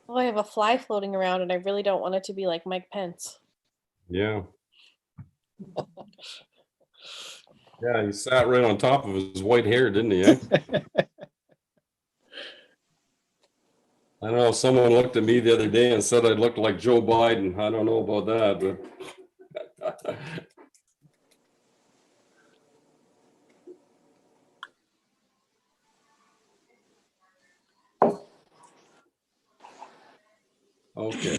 Oh, I have a fly floating around and I really don't want it to be like Mike Pence. Yeah. Yeah, he sat right on top of his white hair, didn't he? Eh? I know someone looked at me the other day and said I looked like Joe Biden. I don't know about that, but okay.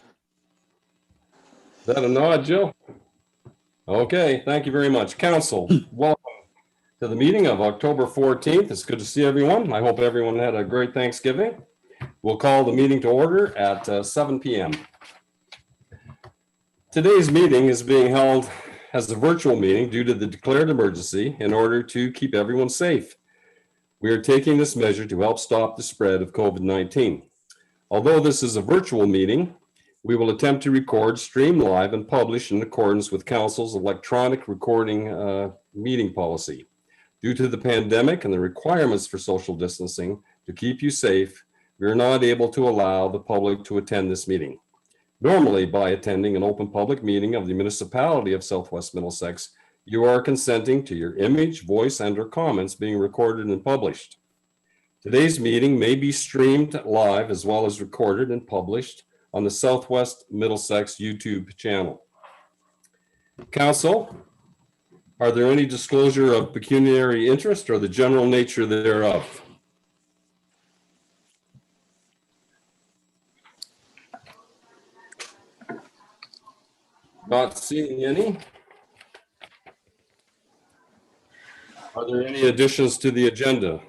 Is that a nod, Jill? Okay, thank you very much. Council, welcome to the meeting of October 14th. It's good to see everyone. I hope everyone had a great Thanksgiving. We'll call the meeting to order at 7 p.m. Today's meeting is being held as a virtual meeting due to the declared emergency in order to keep everyone safe. We are taking this measure to help stop the spread of COVID-19. Although this is a virtual meeting, we will attempt to record, stream live, and publish in accordance with Council's electronic recording meeting policy. Due to the pandemic and the requirements for social distancing to keep you safe, we are not able to allow the public to attend this meeting. Normally, by attending an open public meeting of the municipality of Southwest Middlesex, you are consenting to your image, voice, and/or comments being recorded and published. Today's meeting may be streamed live as well as recorded and published on the Southwest Middlesex YouTube channel. Council, are there any disclosure of pecuniary interest or the general nature thereof? Not seeing any. Are there any additions to the agenda?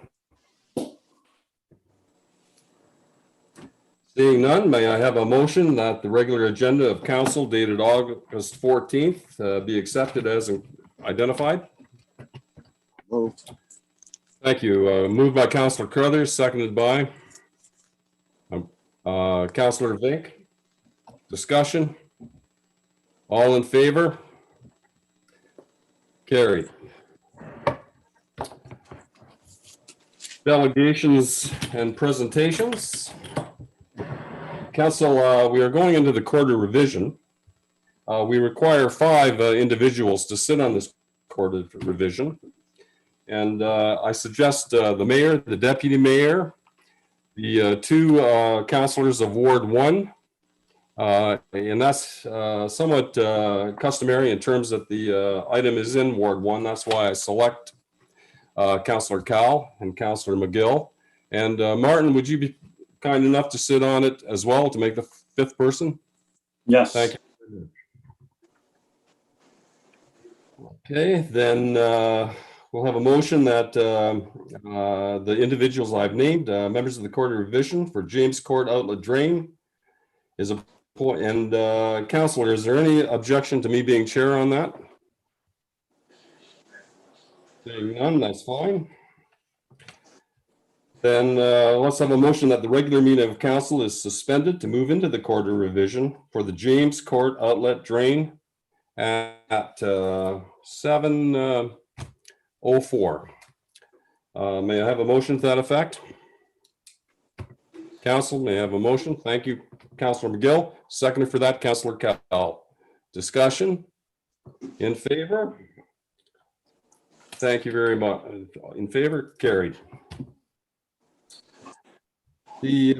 Seeing none, may I have a motion that the regular agenda of council dated August 14th be accepted as identified? Moved. Thank you. Moved by Councillor Carruthers, seconded by Councillor Vink. Discussion? All in favor? Carried. Delegations and presentations. Council, we are going into the quarter revision. We require 5 individuals to sit on this quarter revision. And I suggest the mayor, the deputy mayor, the 2 councillors of Ward 1, and that's somewhat customary in terms that the item is in Ward 1. That's why I select Councillor Cowell and Councillor McGill. And Martin, would you be kind enough to sit on it as well to make the 5th person? Yes. Thank you. Okay, then we'll have a motion that the individuals I've named, members of the Court of Revision for James Court Outlet Drain, is a point. And Councillor, is there any objection to me being chair on that? Seeing none, that's fine. Then let's have a motion that the regular meeting of council is suspended to move into the quarter revision for the James Court Outlet Drain at 7:04. May I have a motion to that effect? Council, may I have a motion? Thank you, Councillor McGill. Seconded for that, Councillor Cowell. Discussion? In favor? Thank you very much. In favor? Carried. The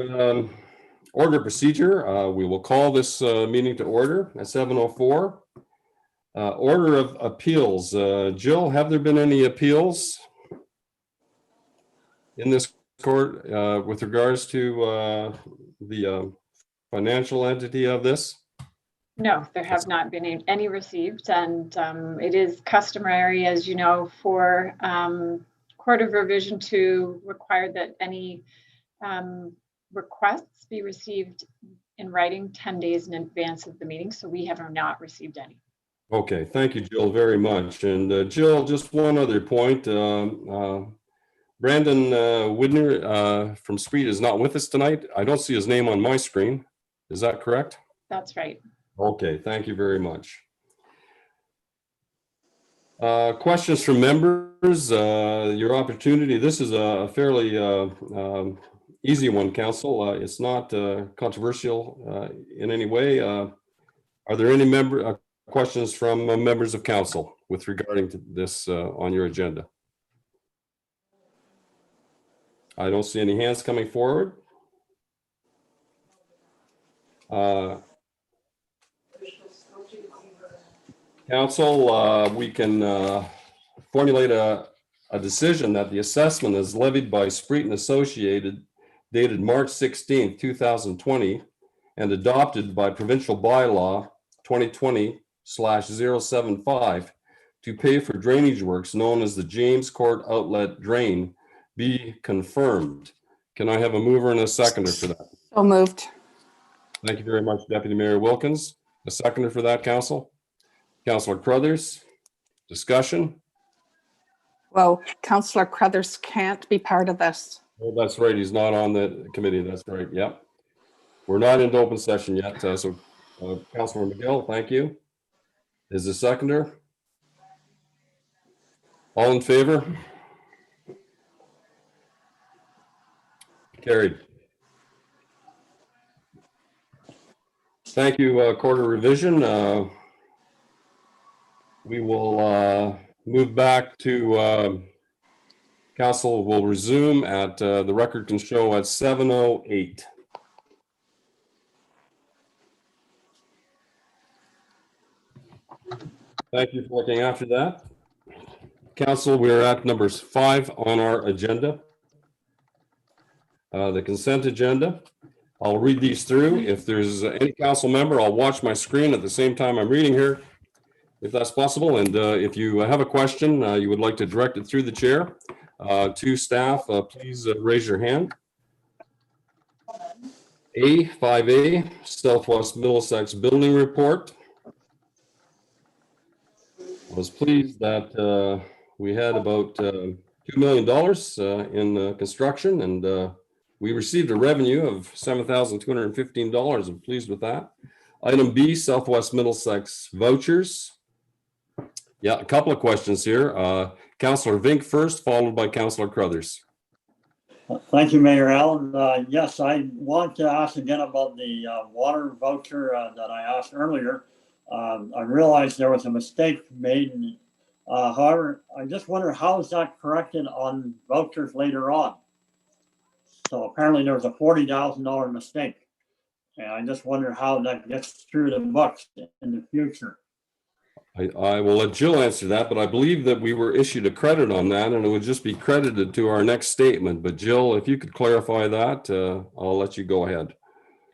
order procedure, we will call this meeting to order at 7:04. Order of appeals. Jill, have there been any appeals in this court with regards to the financial entity of this? No, there have not been any received, and it is customary, as you know, for Court of Revision to require that any requests be received in writing 10 days in advance of the meeting. So we have not received any. Okay, thank you, Jill, very much. And Jill, just one other point. Brandon Widner from Street is not with us tonight. I don't see his name on my screen. Is that correct? That's right. Okay, thank you very much. Questions from members, your opportunity. This is a fairly easy one, Council. It's not controversial in any way. Are there any questions from members of Council with regarding to this on your agenda? I don't see any hands coming forward. Council, we can formulate a decision that the assessment is levied by Spreet and Associated dated March 16th, 2020, and adopted by provincial bylaw 2020/075 to pay for drainage works known as the James Court Outlet Drain be confirmed. Can I have a mover and a seconder for that? So moved. Thank you very much, Deputy Mayor Wilkins. A seconder for that, Council? Councillor Crothers, discussion? Well, Councillor Crothers can't be part of this. Oh, that's right. He's not on the committee. That's right. Yep. We're not into open session yet. So Councillor McGill, thank you. Is the seconder? All in favor? Carried. Thank you, Court of Revision. We will move back to Council will resume at the record can show at 7:08. Thank you for looking after that. Council, we are at numbers 5 on our agenda. The consent agenda. I'll read these through. If there's any council member, I'll watch my screen at the same time I'm reading here, if that's possible. And if you have a question, you would like to direct it through the chair to staff, please raise your hand. 5A, Southwest Middlesex Building Report. I was pleased that we had about $2 million in construction, and we received a revenue of $7,215. I'm pleased with that. Item B, Southwest Middlesex vouchers. Yeah, a couple of questions here. Councillor Vink first, followed by Councillor Crothers. Thank you, Mayor Allen. Yes, I want to ask again about the water voucher that I asked earlier. I realized there was a mistake made. However, I just wonder how is that corrected on vouchers later on? So apparently there was a $40,000 mistake. And I just wonder how that gets through the books in the future. I will let Jill answer that, but I believe that we were issued a credit on that and it would just be credited to our next statement. But Jill, if you could clarify that, I'll let you go ahead.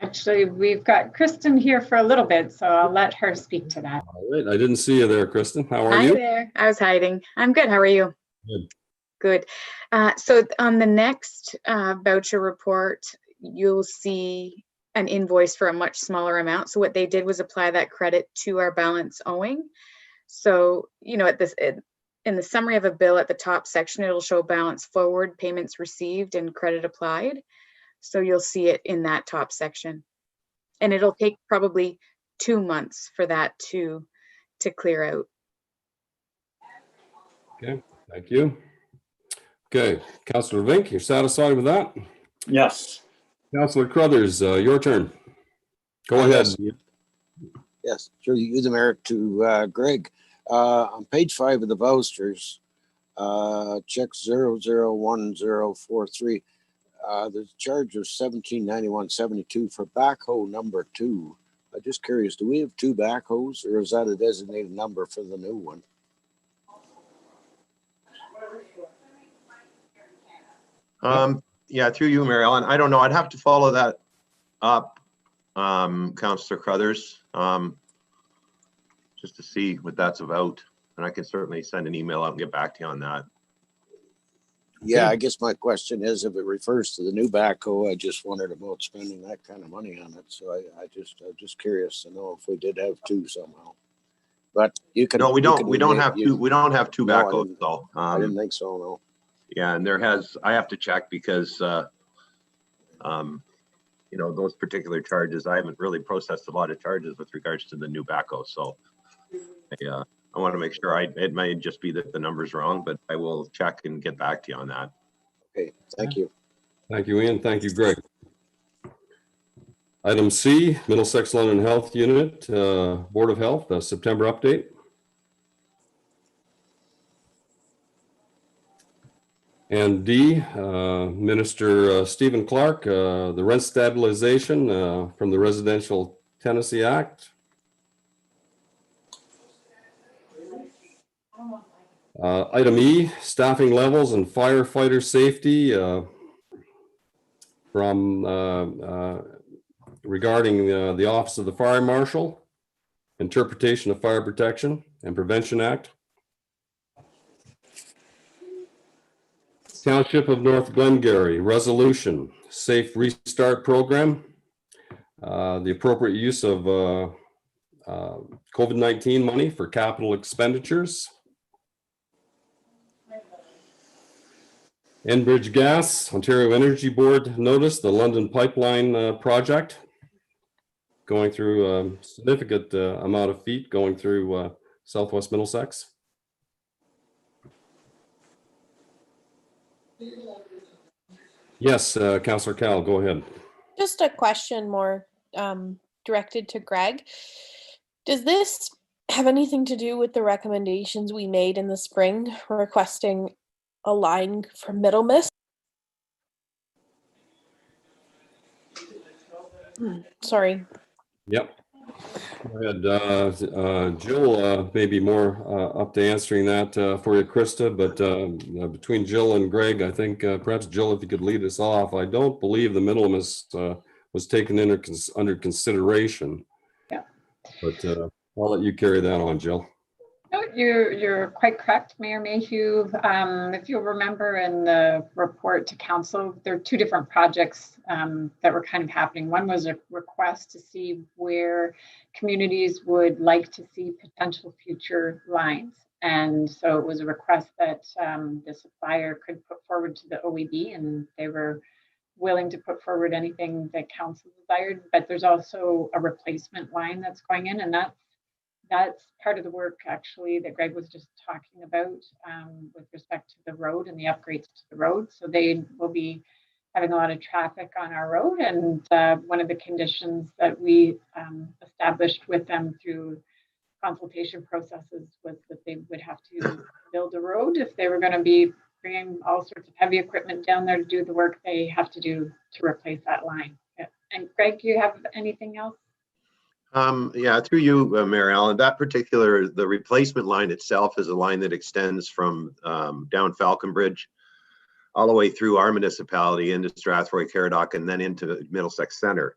Actually, we've got Kristen here for a little bit, so I'll let her speak to that. All right, I didn't see you there, Kristen. How are Hi you? there. I was hiding. I'm good. How are you? Good. Good. So on the next voucher report, you'll see an invoice for a much smaller amount. So what they did was apply that credit to our balance owing. So, you know, in the summary of a bill at the top section, it'll show balance forward, payments received, and credit applied. So you'll see it in that top section. And it'll take probably 2 months for that to clear out. Okay, thank you. Okay, Councillor Vink, you're satisfied with that? Yes. Councillor Crothers, your turn. Go ahead. Yes, through you, the mayor, to Greg. On page 5 of the vouchers, check 001043. There's a charge of $1791.72 for backhoe number 2. I'm just curious, do we have 2 backhoes, or is that a designated number for the new one? Yeah, through you, Mary Ellen. I don't know. I'd have to follow that up, Councillor Crothers, just to see what that's about. And I can certainly send an email out and get back to you on that. Yeah, I guess my question is, if it refers to the new backhoe, I just wondered about spending that kind of money on it. So I'm just curious to know if we did have 2 somehow. But you can. No, we don't. We don't have 2. We don't have 2 No, backhoes though. I didn't think so. No. Yeah, and I have to check because, you know, those particular charges, I haven't really processed a lot of charges with regards to the new backhoe. So I want to make sure it might just be that the number's wrong, but I will check and get back to you on that. Okay, thank you. Thank you, Ian. Thank you, Greg. Item C, Middlesex London Health Unit, Board of Health, September update. And D, Minister Stephen Clark, the rent stabilization from the Residential Tenancy Act. Item E, staffing levels and firefighter safety from regarding the Office of the Fire Marshal, Interpretation of Fire Protection and Prevention Act. Township of North Glengarry, resolution, safe restart program, the appropriate use of COVID-19 money for capital expenditures. Enbridge Gas, Ontario Energy Board notice, the London Pipeline project, going through a significant amount of feet going through Southwest Middlesex. Yes, Councillor Cal, go ahead. Just a question more directed to Greg. Does this have anything to do with the recommendations we made in the spring requesting a line for Middlesex? Sorry. Yep. Go ahead. Jill may be more up to answering that for you, Krista, but between Jill and Greg, I think perhaps Jill, if you could lead us off. I don't believe the Middlesex was taken under consideration. Yeah. But I'll let you carry that on, Jill. No, you're quite correct, Mayor Mayhew. If you'll remember in the report to council, there are two different projects that were kind of happening. One was a request to see where communities would like to see potential future lines. And so it was a request that the supplier could put forward to the OEB, and they were willing to put forward anything that council desired. But there's also a replacement line that's going in, and that's part of the work actually that Greg was just talking about with respect to the road and the upgrades to the road. So they will be having a lot of traffic on our road. And one of the conditions that we established with them through consultation processes was that they would have to build a road. If they were going to be bringing all sorts of heavy equipment down there to do the work they have to do to replace that line. Yeah. And Greg, do you have anything else? Yeah, through you, Mayor Allen, that particular, the replacement line itself is a line that extends from down Falconbridge all the way through our municipality into Strathroy, Caradoc, and then into Middlesex Center.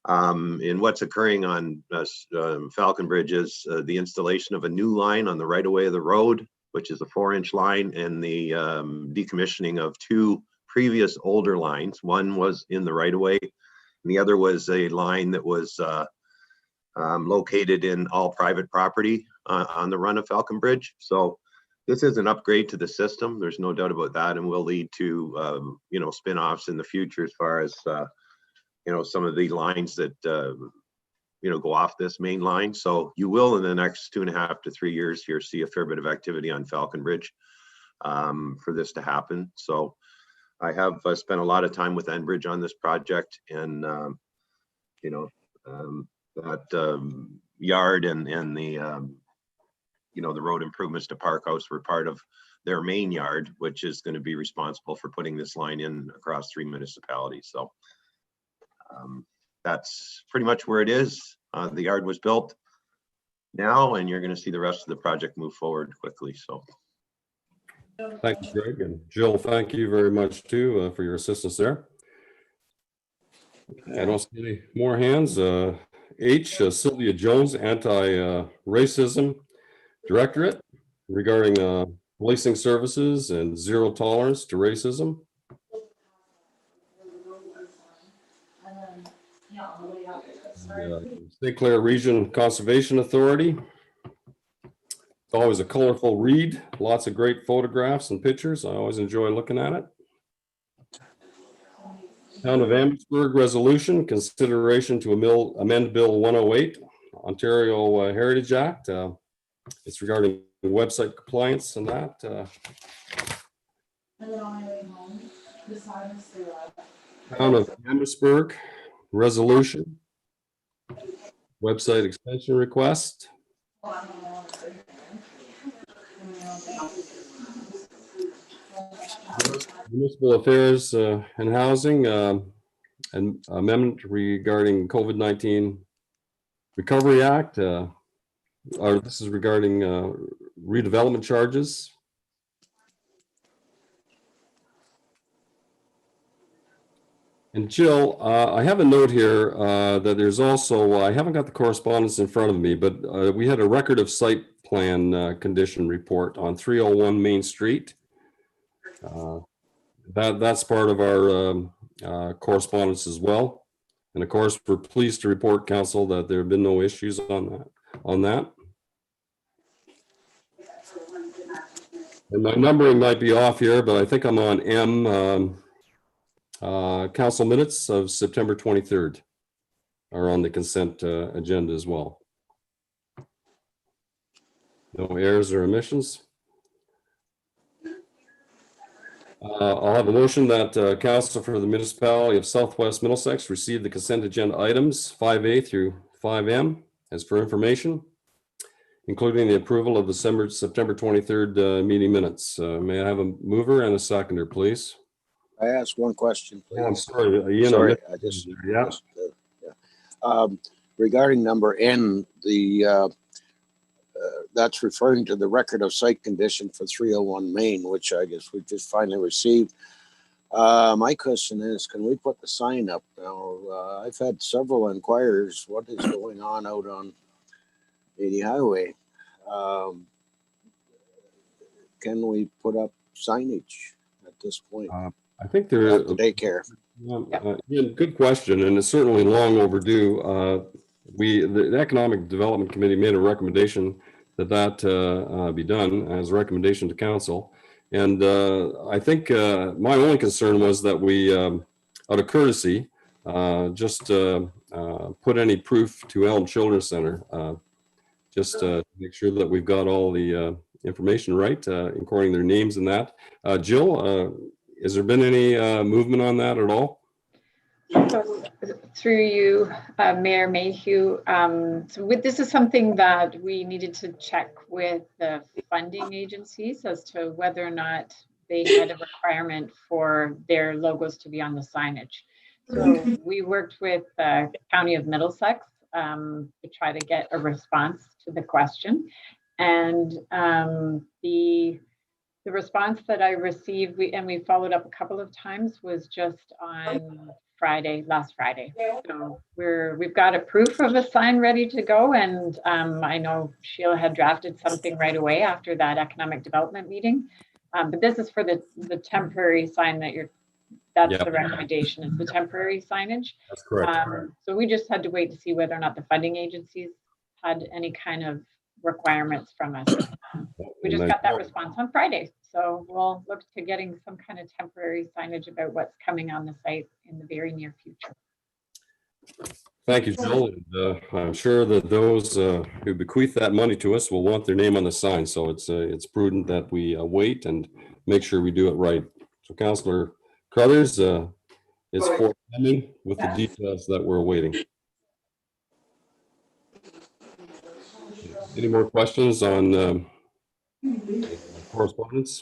And what's occurring on Falconbridge is the installation of a new line on the right of way of the road, which is a 4-inch line, and the decommissioning of two previous older lines. One was in the right of way, and the other was a line that was located in all private property on the run of Falconbridge. So this is an upgrade to the system. There's no doubt about that, and will lead to spin-offs in the future as far as some of the lines that go off this main line. So you will in the next 2.5 to 3 years here see a fair bit of activity on Falconbridge for this to happen. So I have spent a lot of time with Enbridge on this project, and that yard and the the road improvements to Park House were part of their main yard, which is going to be responsible for putting this line in across 3 municipalities. So that's pretty much where it is. The yard was built now, and you're going to see the rest of the project move forward quickly. So Thank you, Greg. And Jill, thank you very much too for your assistance there. I don't see any more hands. H, Sylvia Jones, Anti-Racism Directorate regarding policing services and zero tolerance to racism. St. Clair Region Conservation Authority. It's always a colorful read, lots of great photographs and pictures. I always enjoy looking at it. Town of Amherstburg resolution, consideration to amend Bill 108, Ontario Heritage Act. It's regarding website compliance and that. Town of Amherstburg, resolution, website extension request. Municipal Affairs and Housing, an amendment regarding COVID-19 Recovery Act, or this is regarding redevelopment charges. And Jill, I have a note here that there's also, I haven't got the correspondence in front of me, but we had a record of site plan condition report on 301 Main Street. That's part of our correspondence as well. And of course, we're pleased to report, council, that there have been no issues on that. And my numbering might be off here, but I think I'm on M. Council minutes of September 23rd are on the consent agenda as well. No errors or omissions. I'll have a motion that council for the municipality of Southwest Middlesex receive the consent agenda items 5A through 5M as for information, including the approval of the September 23rd meeting minutes. May I have a mover and a seconder, please? I ask one question, please. Oh, I'm sorry, Ian. Sorry, Yeah. Regarding number N, that's referring to the record of site condition for 301 Main, which I guess we just finally received. My question is, can we put the sign up now? I've had several inquiries. What is going on out on 80 Highway? Can we put up signage at this point? I think there At the daycare. Yeah, good question, and it's certainly long overdue. The Economic Development Committee made a recommendation that be done as a recommendation to council. And I think my only concern was that we, out of courtesy, just put any proof to Elm Children's Center, just to make sure that we've got all the information right, including their names and that. Jill, has there been any movement on that at all? So, through you, Mayor Mayhew, this is something that we needed to check with the funding agencies as to whether or not they had a requirement for their logos to be on the signage. So we worked with the County of Middlesex to try to get a response to the question. And the response that I received, we followed up a couple of times, was just on last Friday. So we've got a proof of a sign ready to go, and I know Sheila had drafted something right away after that economic development meeting. But this is for the temporary sign that's Yep. the recommendation, is the temporary signage. That's correct. So we just had to wait to see whether or not the funding agencies had any kind of requirements from us. We just got that response on Friday. So we'll look to getting some kind of temporary signage about what's coming on the site in the very near future. Thank you, Jill. And, I'm sure that those who bequeath that money to us will want their name on the sign. So it's prudent that we wait and make sure we do it right. So Councillor Crothers is forthcoming with the details that we're awaiting. Any more questions on correspondence?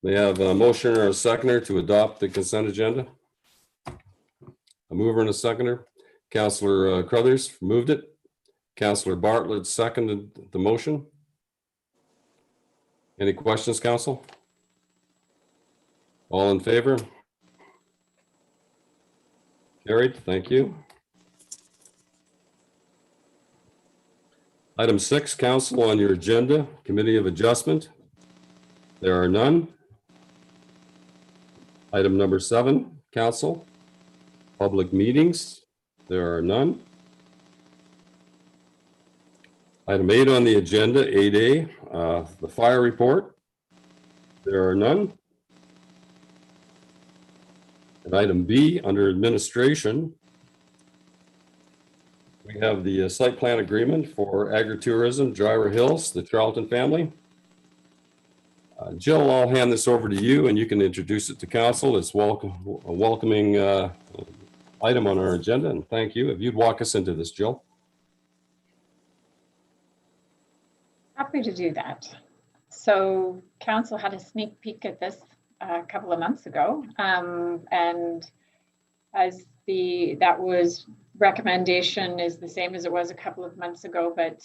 May I have a motion or a seconder to adopt the consent agenda? A mover and a seconder. Councillor Crothers moved it. Councillor Bartlett seconded the motion. Any questions, council? All in favor? Carried, thank you. Item 6, council, on your agenda, Committee of Adjustment. There are none. Item number 7, council, public meetings. There are none. Item 8 on the agenda, 8A, the fire report. There are none. And item B, under administration, we have the site plan agreement for agritourism, Gyra Hills, the Charlton family. Jill, I'll hand this over to you and you can introduce it to council. It's a welcoming item on our agenda, and thank you. If you'd walk us into this, Jill. Happy to do that. So council had a sneak peek at this a couple of months ago, and as that was recommendation is the same as it was a couple of months ago, but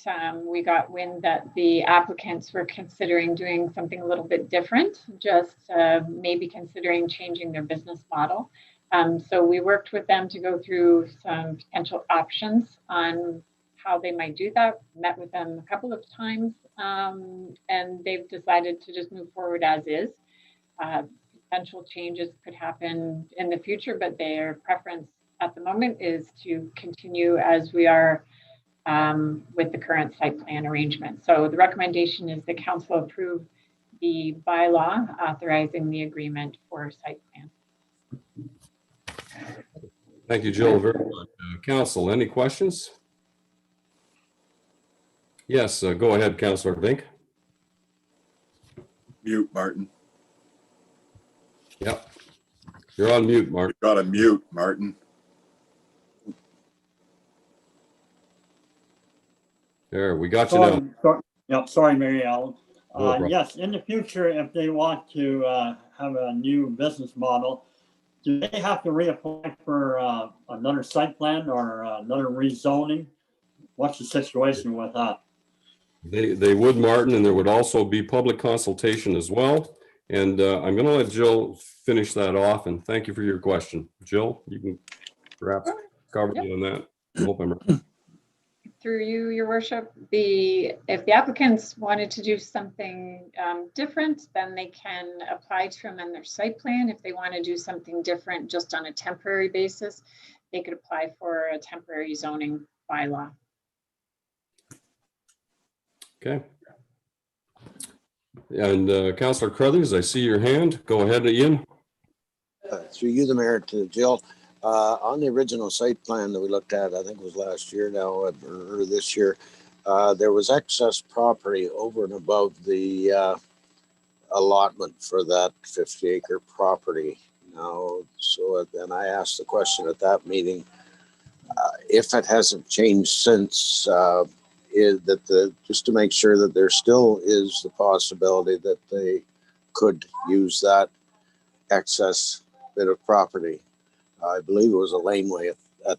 we got wind that the applicants were considering doing something a little bit different, just maybe considering changing their business model. So we worked with them to go through some potential options on how they might do that, met with them a couple of times, and they've decided to just move forward as is. Potential changes could happen in the future, but their preference at the moment is to continue as we are with the current site plan arrangement. So the recommendation is the council approve the bylaw authorizing the agreement for site plan. Thank you, Jill, very much. Council, any questions? Yes, go ahead, Councillor Vink. Mute, Martin. Yep. You're on mute, Mark. You got to mute, Martin. There, we got you now. Yep, sorry, Mary Ellen. No problem. Yes, in the future, if they want to have a new business model, do they have to reapply for another site plan or another rezoning? What's the situation with that? They would, Martin, and there would also be public consultation as well. And I'm going to let Jill finish that off. And thank you for your question. Jill, you can perhaps cover me on that. Hope I'm right. Through you, your worship, if the applicants wanted to do something different, then they can apply to amend their site plan. If they want to do something different just on a temporary basis, they could apply for a temporary zoning bylaw. Okay. And Councillor Crothers, I see your hand. Go ahead, Ian. Through you, the mayor, to Jill. On the original site plan that we looked at, I think it was last year now, or this year, there was excess property over and above the allotment for that 50-acre property. Now, so then I asked the question at that meeting, if it hasn't changed since, just to make sure that there still is the possibility that they could use that excess bit of property. I believe it was a laneway at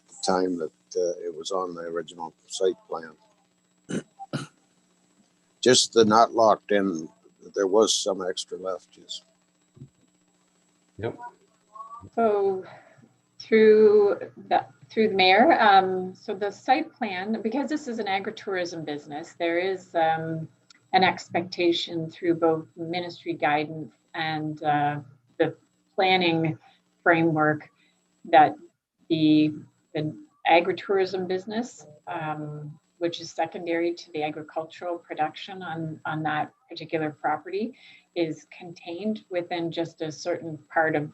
the time that it was on the original site plan. Just the not locked in, there was some extra left. Yes. Yep. So through the mayor, so the site plan, because this is an agritourism business, there is an expectation through both ministry guidance and the planning framework that the agritourism business, which is secondary to the agricultural production on that particular property, is contained within just a certain part of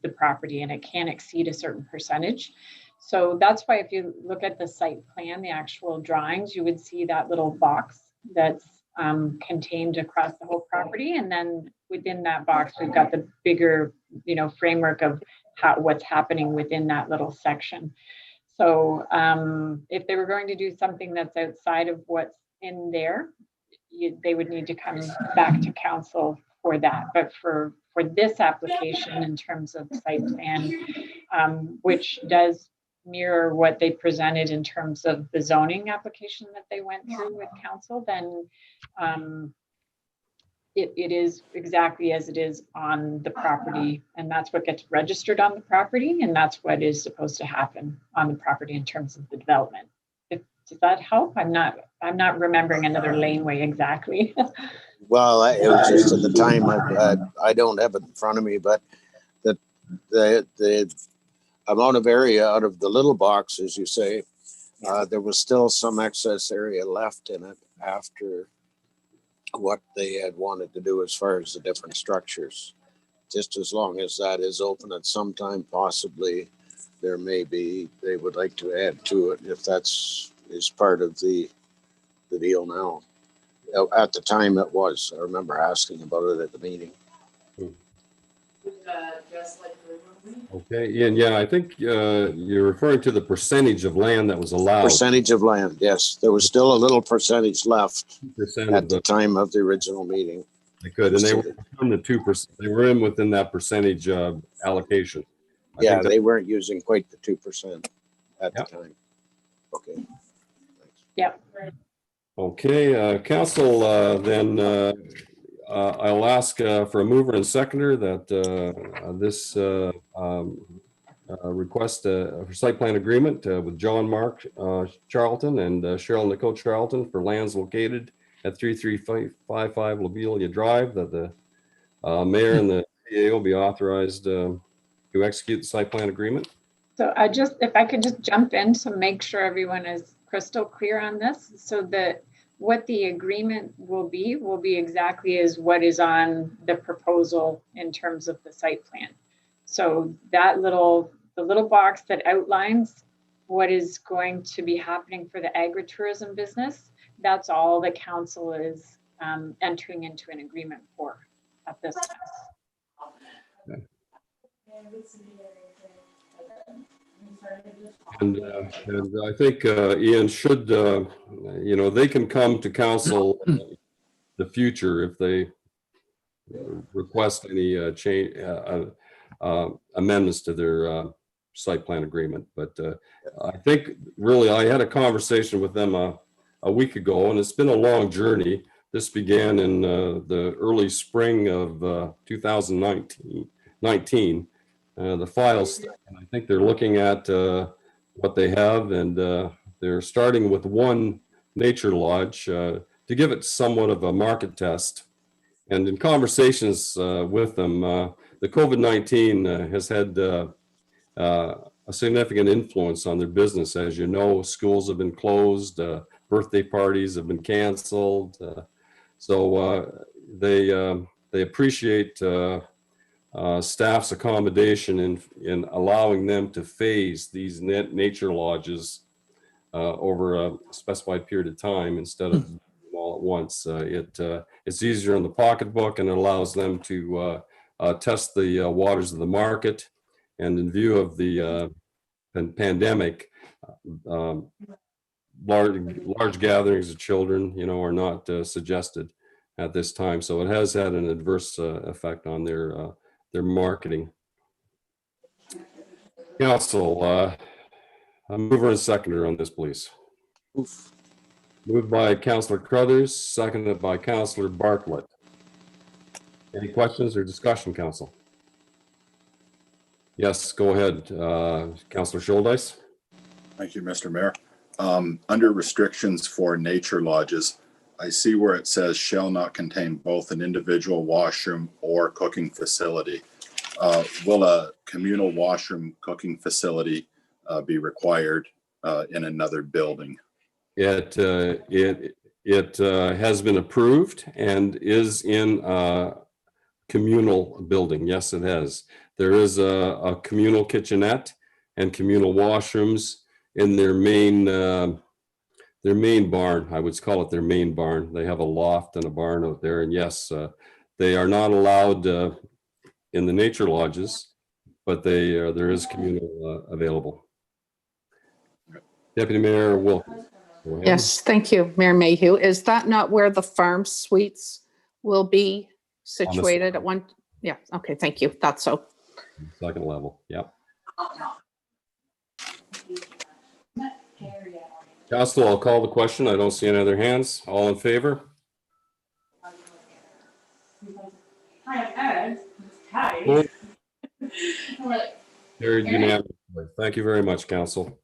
the property, and it can't exceed a certain percentage. So that's why if you look at the site plan, the actual drawings, you would see that little box that's contained across the whole property. And then within that box, we've got the bigger, framework of what's happening within that little section. So if they were going to do something that's outside of what's in there, they would need to come back to council for that. But for this application, in terms of site plan, which does mirror what they presented in terms of the zoning application that they went through with council, then it is exactly as it is on the property, and that's what gets registered on the property, and that's what is supposed to happen on the property in terms of the development. Does that help? I'm not remembering another laneway exactly. Well, it was just at the time, I don't have it in front of me, but the amount of area out of the little box, as you say, there was still some excess area left in it after what they had wanted to do as far as the different structures. Just as long as that is open at some time, possibly there may be, they would like to add to it if that's is part of the deal now. At the time it was. I remember asking about it at the meeting. Okay, Ian, yeah, I think you're referring to the percentage of land that was allowed. Percentage of land, yes. There was still a little percentage left Percent at of the time of the original meeting. they could, and they were in the 2%. They were in within that percentage allocation. I Yeah, think that- they weren't using quite the 2% at the Yeah. time. Okay. Yep. Okay, council, then I'll ask for a mover and seconder that this request for site plan agreement with John Mark Charlton and Cheryl Nicole Charlton for lands located at 3355 Lobelia Drive, that the mayor and the CAO be authorized to execute the site plan agreement. So if I could just jump in to make sure everyone is crystal clear on this, so that what the agreement will be exactly as what is on the proposal in terms of the site plan. So the little box that outlines what is going to be happening for the agritourism business, that's all the council is entering into an agreement for at this time. Okay. And I think Ian should, they can come to council in the future if they request any change, amendments to their site plan agreement. But I think really I had a conversation with them a week ago, and it's been a long journey. This began in the early spring of 2019. The files, and I think they're looking at what they have, and they're starting with one nature lodge to give it somewhat of a market test. And in conversations with them, the COVID-19 has had a significant influence on their business. As you know, schools have been closed, birthday parties have been canceled. So they appreciate staff's accommodation in allowing them to phase these nature lodges over a specified period of time instead of all at once. It's easier in the pocketbook, and it allows them to test the waters of the market. And in view of the pandemic, large gatherings of children, are not suggested at this time. So it has had an adverse effect on their marketing. Council, a mover and seconder on this, please. Oof. Moved by Councillor Crothers, seconded by Councillor Bartlett. Any questions or discussion, Council? Yes, go ahead, Councillor Schuldeis. Thank you, Mr. Mayor. Under restrictions for nature lodges, I see where it says shall not contain both an individual washroom or cooking facility. Will a communal washroom cooking facility be required in another building? It has been approved and is in a communal building. Yes, it has. There is a communal kitchenette and communal washrooms in their main barn. I would call it their main barn. They have a loft and a barn out there. And yes, they are not allowed in the nature lodges, but there is communal available. Deputy Mayor Wilkins. Go ahead. Yes, thank you, Mayor Mayhew. Is that not where the farm suites will be situated at one? Yeah, okay, thank you. That's so. Second level, yep. Council, I'll call the question. I don't see any other hands. All in favor? Carried unanimously. Thank you very much, Council.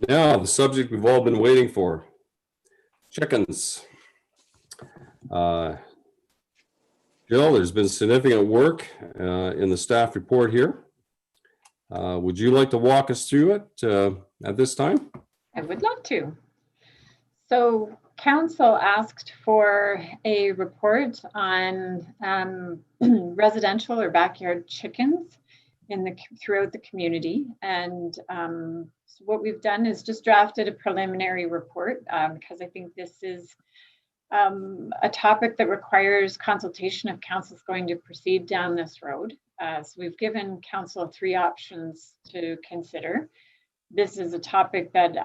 Now, the subject we've all been waiting for, chickens. Jill, there's been significant work in the staff report here. Would you like to walk us through it at this time? I would love to. So council asked for a report on residential or backyard chickens. throughout the community. And so what we've done is just drafted a preliminary report because I think this is a topic that requires consultation if council's going to proceed down this road. So we've given council 3 options to consider. This is a topic that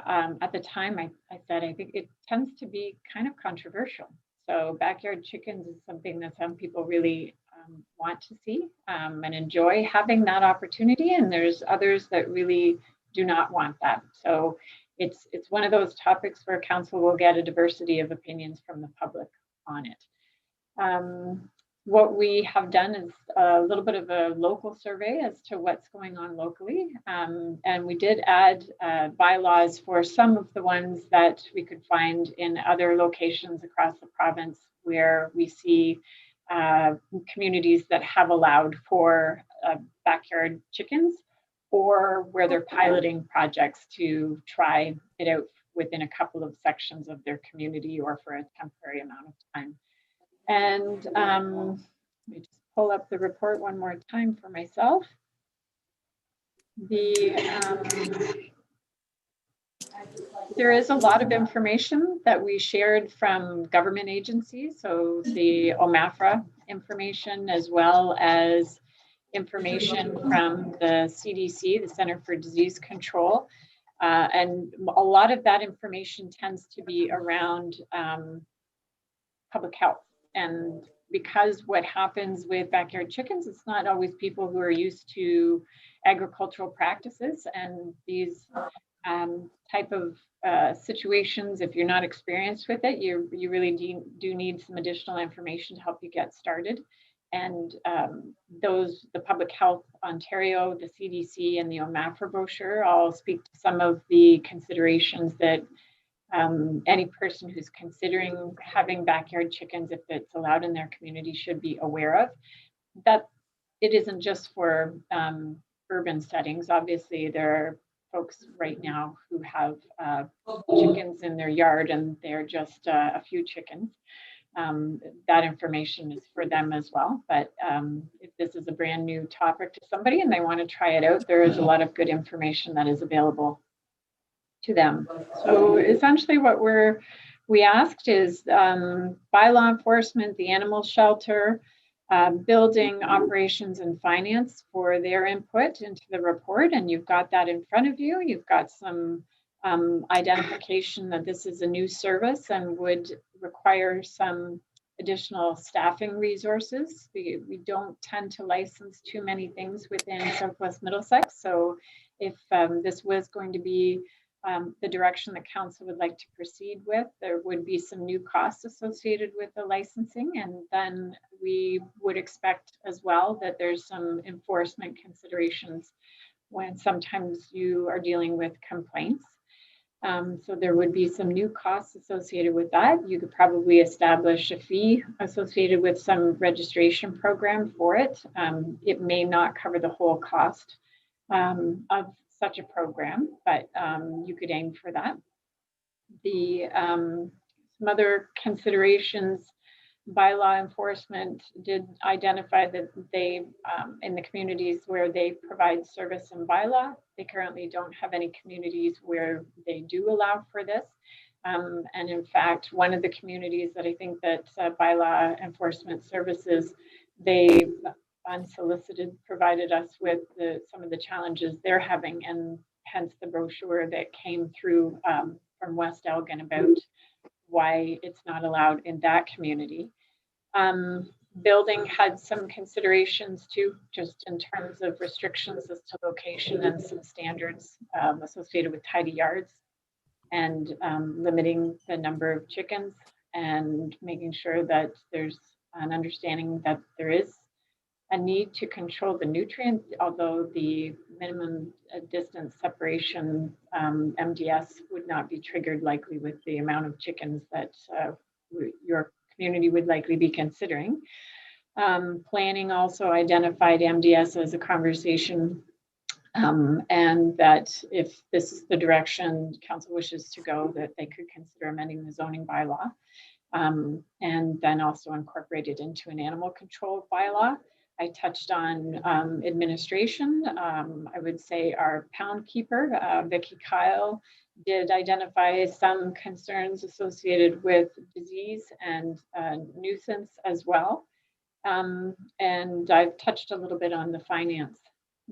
at the time I said, I think it tends to be kind of controversial. So backyard chickens is something that some people really want to see and enjoy having that opportunity. And there's others that really do not want that. So it's one of those topics where council will get a diversity of opinions from the public on it. What we have done is a little bit of a local survey as to what's going on locally. And we did add bylaws for some of the ones that we could find in other locations across the province where we see communities that have allowed for backyard chickens, or where they're piloting projects to try it out within a couple of sections of their community or for a temporary amount of time. And let me just pull up the report one more time for myself. There is a lot of information that we shared from government agencies, so the OMAFRA information, as well as information from the CDC, the Center for Disease Control. And a lot of that information tends to be around public health. And because what happens with backyard chickens, it's not always people who are used to agricultural practices, and these type of situations, if you're not experienced with it, you really do need some additional information to help you get started. And the Public Health Ontario, the CDC, and the OMAFRA brochure all speak to some of the considerations that any person who's considering having backyard chickens, if it's allowed in their community, should be aware of. That it isn't just for urban settings. Obviously, there are folks right now who have chickens in their yard and they're just a few chickens. That information is for them as well. But if this is a brand new topic to somebody and they want to try it out, there is a lot of good information that is available to them. So essentially what we asked is bylaw enforcement, the animal shelter, building operations and finance for their input into the report. And you've got that in front of you. You've got some identification that this is a new service and would require some additional staffing resources. We don't tend to license too many things within Southwest Middlesex. So if this was going to be the direction that council would like to proceed with, there would be some new costs associated with the licensing. And then we would expect as well that there's some enforcement considerations when sometimes you are dealing with complaints. So there would be some new costs associated with that. You could probably establish a fee associated with some registration program for it. It may not cover the whole cost of such a program, but you could aim for that. Some other considerations, bylaw enforcement did identify that they, in the communities where they provide service and bylaw, they currently don't have any communities where they do allow for this. And in fact, one of the communities that I think that bylaw enforcement services, they unsolicited provided us with some of the challenges they're having, and hence the brochure that came through from West Elgin about why it's not allowed in that community. Building had some considerations too, just in terms of restrictions as to location and some standards associated with tidy yards, and limiting the number of chickens, and making sure that there's an understanding that there is a need to control the nutrients, although the minimum distance separation MDS would not be triggered likely with the amount of chickens that your community would likely be considering. Planning also identified MDS as a conversation, and that if this is the direction council wishes to go, that they could consider amending the zoning bylaw, and then also incorporate it into an animal control bylaw. I touched on administration. I would say our pound keeper, Vicki Kyle, did identify some concerns associated with disease and nuisance as well. And I've touched a little bit on the finance.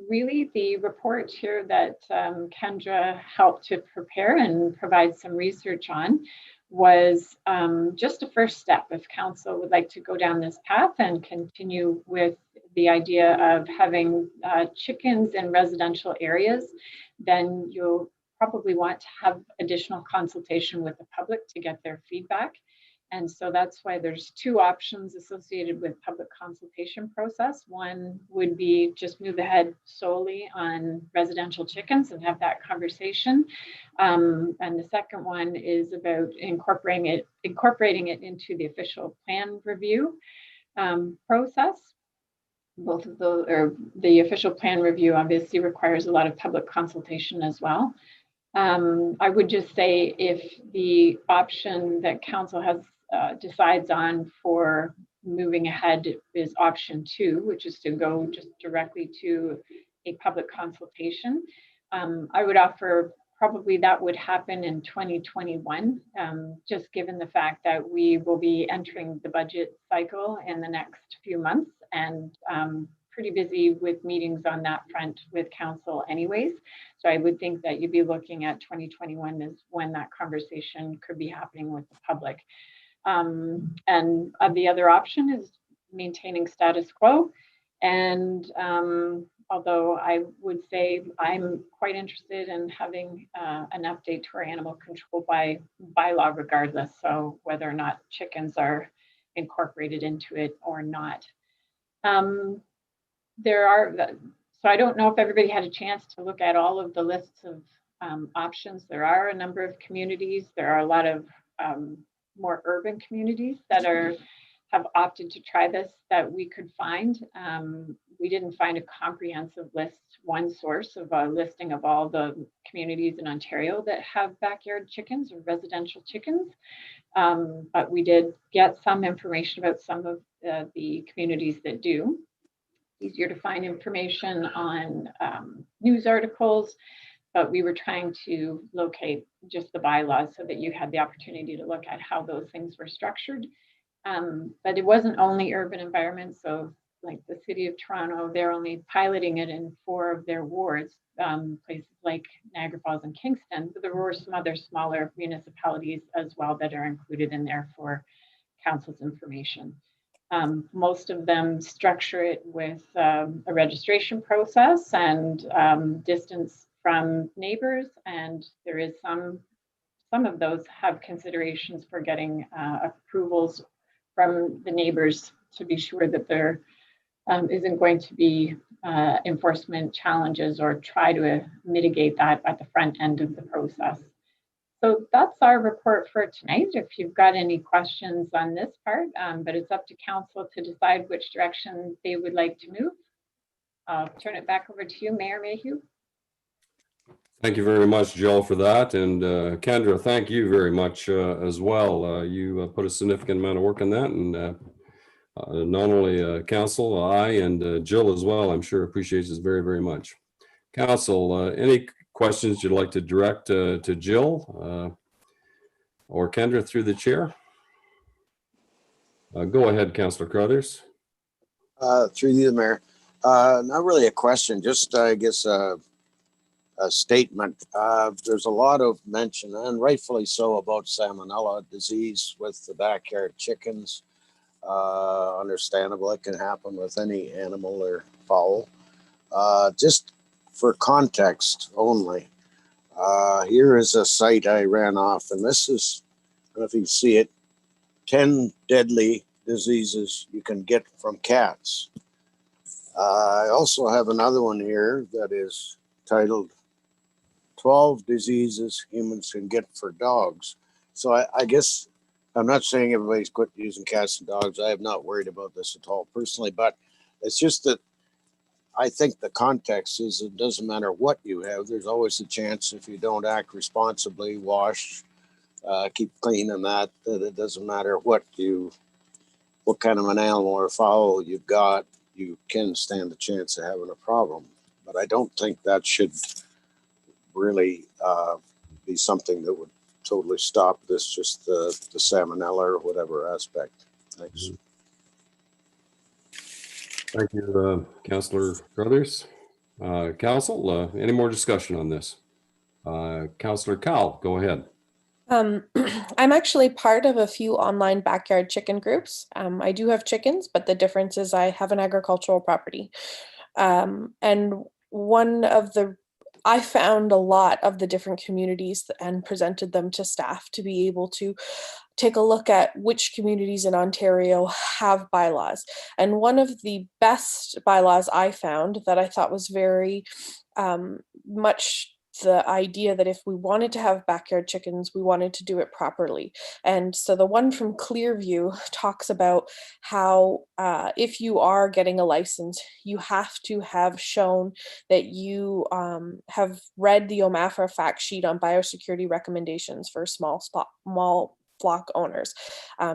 Really, the report here that Kendra helped to prepare and provide some research on was just a first step. If council would like to go down this path and continue with the idea of having chickens in residential areas, then you'll probably want to have additional consultation with the public to get their feedback. And so that's why there's two options associated with public consultation process. One would be just move ahead solely on residential chickens and have that conversation. And the second one is about incorporating it into the official plan review process. Both of those, or the official plan review obviously requires a lot of public consultation as well. I would just say if the option that council has decides on for moving ahead is option 2, which is to go just directly to a public consultation. I would offer probably that would happen in 2021, just given the fact that we will be entering the budget cycle in the next few months and pretty busy with meetings on that front with council anyways. So I would think that you'd be looking at 2021 is when that conversation could be happening with the public. And the other option is maintaining status quo. And although I would say I'm quite interested in having an update to our animal control bylaw regardless, so whether or not chickens are incorporated into it or not. So I don't know if everybody had a chance to look at all of the lists of options. There are a number of communities. There are a lot of more urban communities that have opted to try this that we could find. We didn't find a comprehensive list, one source of a listing of all the communities in Ontario that have backyard chickens or residential chickens. But we did get some information about some of the communities that do. Easier to find information on news articles, but we were trying to locate just the bylaws so that you had the opportunity to look at how those things were structured. But it wasn't only urban environments. So like the city of Toronto, they're only piloting it in 4 of their wards, places like Niagara Falls and Kingston, but there were some other smaller municipalities as well that are included in there for council's information. Most of them structure it with a registration process and distance from neighbors, and there is some of those have considerations for getting approvals from the neighbors to be sure that there isn't going to be enforcement challenges or try to mitigate that at the front end of the process. So that's our report for tonight. If you've got any questions on this part, but it's up to council to decide which direction they would like to move. I'll turn it back over to you, Mayor Mayhew. Thank you very much, Jill, for that. And Kendra, thank you very much as well. You put a significant amount of work on that. And not only council, I and Jill as well, I'm sure appreciates this very, very much. Council, any questions you'd like to direct to Jill or Kendra through the chair? Go ahead, Councillor Crothers. Through you, Mayor. Not really a question, just I guess a statement. There's a lot of mention, and rightfully so, about salmonella disease with the backyard chickens. Understandable, it can happen with any animal or fowl. Just for context only, here is a site I ran off, and this is, I don't know if you can see it, 10 deadly diseases you can get from cats. I also have another one here that is titled 12 diseases humans can get for dogs. So I guess I'm not saying everybody's quit using cats and dogs. I have not worried about this at all personally, but it's just that I think the context is it doesn't matter what you have. There's always a chance if you don't act responsibly, wash, keep clean and that it doesn't matter what kind of an animal or fowl you've got, you can stand a chance of having a problem. But I don't think that should really be something that would totally stop this, just the salmonella or whatever aspect. Thanks. Thank you, Councillor Crothers. Council, any more discussion on this? Councillor Cowell, go ahead. I'm actually part of a few online backyard chicken groups. I do have chickens, but the difference is I have an agricultural property. And I found a lot of the different communities and presented them to staff to be able to take a look at which communities in Ontario have bylaws. And one of the best bylaws I found that I thought was very much the idea that if we wanted to have backyard chickens, we wanted to do it properly. And so the one from Clearview talks about how if you are getting a license, you have to have shown that you have read the OMAFRA fact sheet on biosecurity recommendations for small flock owners,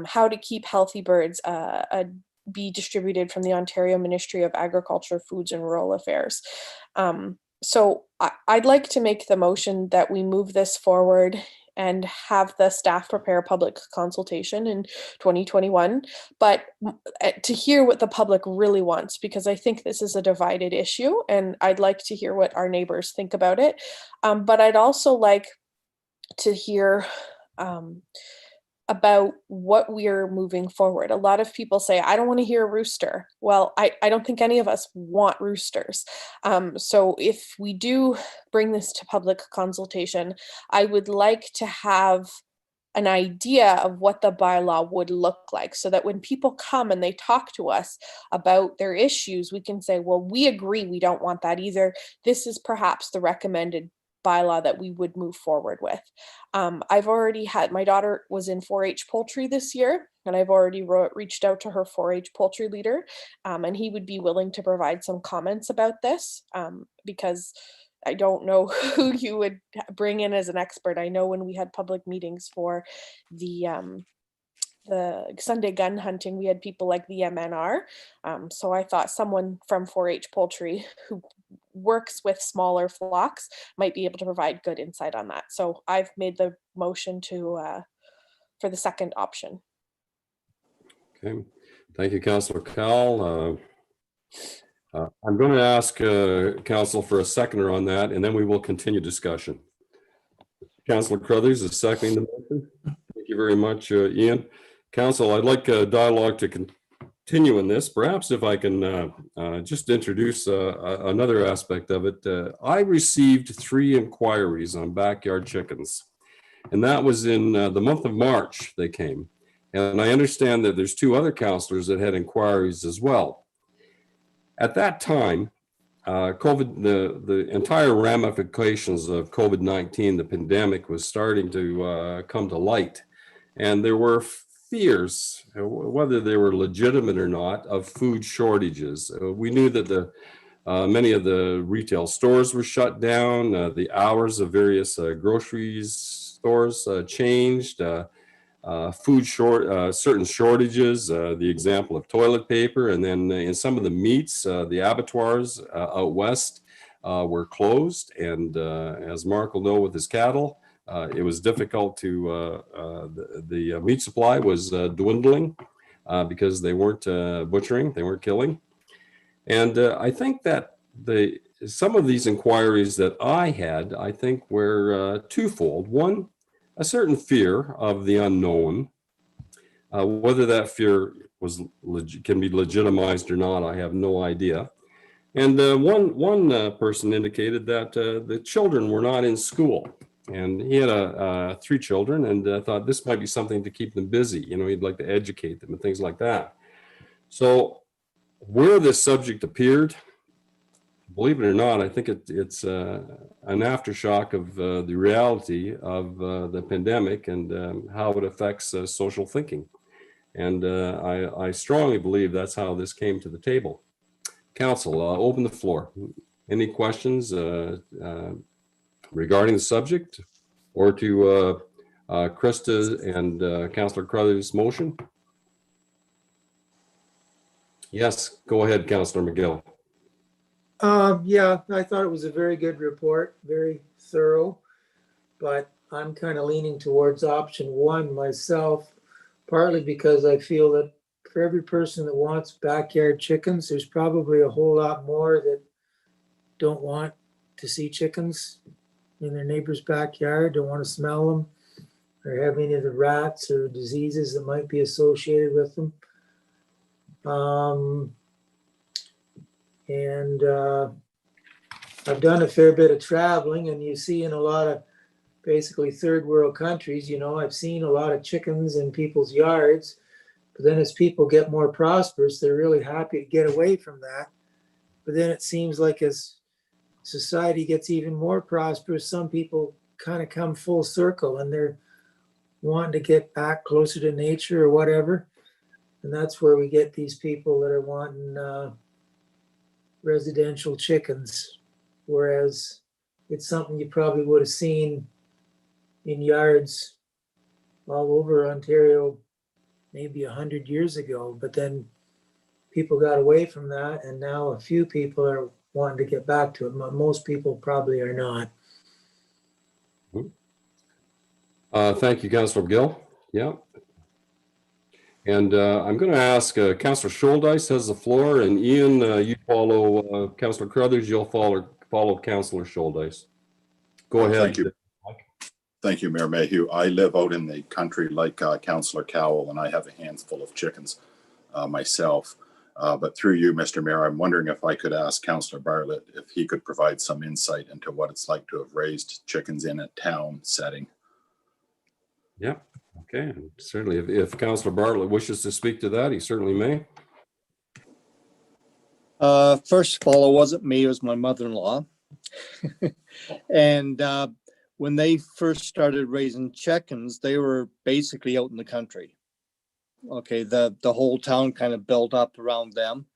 how to keep healthy birds be distributed from the Ontario Ministry of Agriculture, Foods and Rural Affairs. So I'd like to make the motion that we move this forward and have the staff prepare a public consultation in 2021, but to hear what the public really wants, because I think this is a divided issue and I'd like to hear what our neighbors think about it. But I'd also like to hear about what we're moving forward. A lot of people say, I don't want to hear a rooster. Well, I don't think any of us want roosters. So if we do bring this to public consultation, I would like to have an idea of what the bylaw would look like so that when people come and they talk to us about their issues, we can say, well, we agree, we don't want that either. This is perhaps the recommended bylaw that we would move forward with. I've already had, my daughter was in 4-H poultry this year, and I've already reached out to her 4-H poultry leader, and he would be willing to provide some comments about this, because I don't know who you would bring in as an expert. I know when we had public meetings for the Sunday gun hunting, we had people like the MNR. So I thought someone from 4-H poultry who works with smaller flocks might be able to provide good insight on that. So I've made the motion to for the second option. Okay, thank you, Councillor Cowell. I'm going to ask Council for a seconder on that, and then we will continue discussion. Councillor Crothers is seconding the motion. Thank you very much, Ian. Council, I'd like a dialogue to continue in this. Perhaps if I can just introduce another aspect of it. I received 3 inquiries on backyard chickens, and that was in the month of March they came. And I understand that there's 2 other councillors that had inquiries as well. At that time, the entire ramifications of COVID-19, the pandemic, was starting to come to light. And there were fears, whether they were legitimate or not, of food shortages. We knew that many of the retail stores were shut down. The hours of various grocery stores changed. Certain shortages, the example of toilet paper, and then in some of the meats, the abattoirs out west were closed. And as Mark will know with his cattle, it was difficult to, the meat supply was dwindling because they weren't butchering, they weren't killing. And I think that some of these inquiries that I had, I think were twofold. One, a certain fear of the unknown. Whether that fear can be legitimized or not, I have no idea. And one person indicated that the children were not in school, and he had 3 children, and thought this might be something to keep them busy. You know, he'd like to educate them and things like that. So where this subject appeared, believe it or not, I think it's an aftershock of the reality of the pandemic and how it affects social thinking. And I strongly believe that's how this came to the table. Council, open the floor. Any questions regarding the subject or to Krista and Councillor Crothers' motion? Yes, go ahead, Councillor McGill. Yeah, I thought it was a very good report, very thorough, but I'm kind of leaning towards option one myself, partly because I feel that for every person that wants backyard chickens, there's probably a whole lot more that don't want to see chickens in their neighbor's backyard, don't want to smell them, or have any of the rats or diseases that might be associated with them. I've done a fair bit of traveling, and you see in a lot of basically third world countries, you know, I've seen a lot of chickens in people's yards, but then as people get more prosperous, they're really happy to get away from that. But then it seems like as society gets even more prosperous, some people kind of come full circle and they're wanting to get back closer to nature or whatever. And that's where we get these people that are wanting residential chickens, whereas it's something you probably would have seen in yards all over Ontario maybe 100 years ago, but then people got away from that, and now a few people are wanting to get back to it. Most people probably are not. Thank you, Councillor McGill. Yeah. And I'm going to ask Councillor Scholdice has the floor, and Ian, you follow Councillor Crothers. You'll follow Councillor Scholdice. Go ahead. Thank you. Thank you, Mayor Mayhew. I live out in the country like Councillor Cowell, and I have a handful of chickens myself. But through you, Mr. Mayor, I'm wondering if I could ask Councillor Bartlett if he could provide some insight into what it's like to have raised chickens in a town setting. Yeah. Okay, certainly. If Councillor Bartlett wishes to speak to that, he certainly may. First of all, it wasn't me, it was my mother-in-law. And when they first started raising chickens, they were basically out in the country. Okay, the whole town kind of built up around them.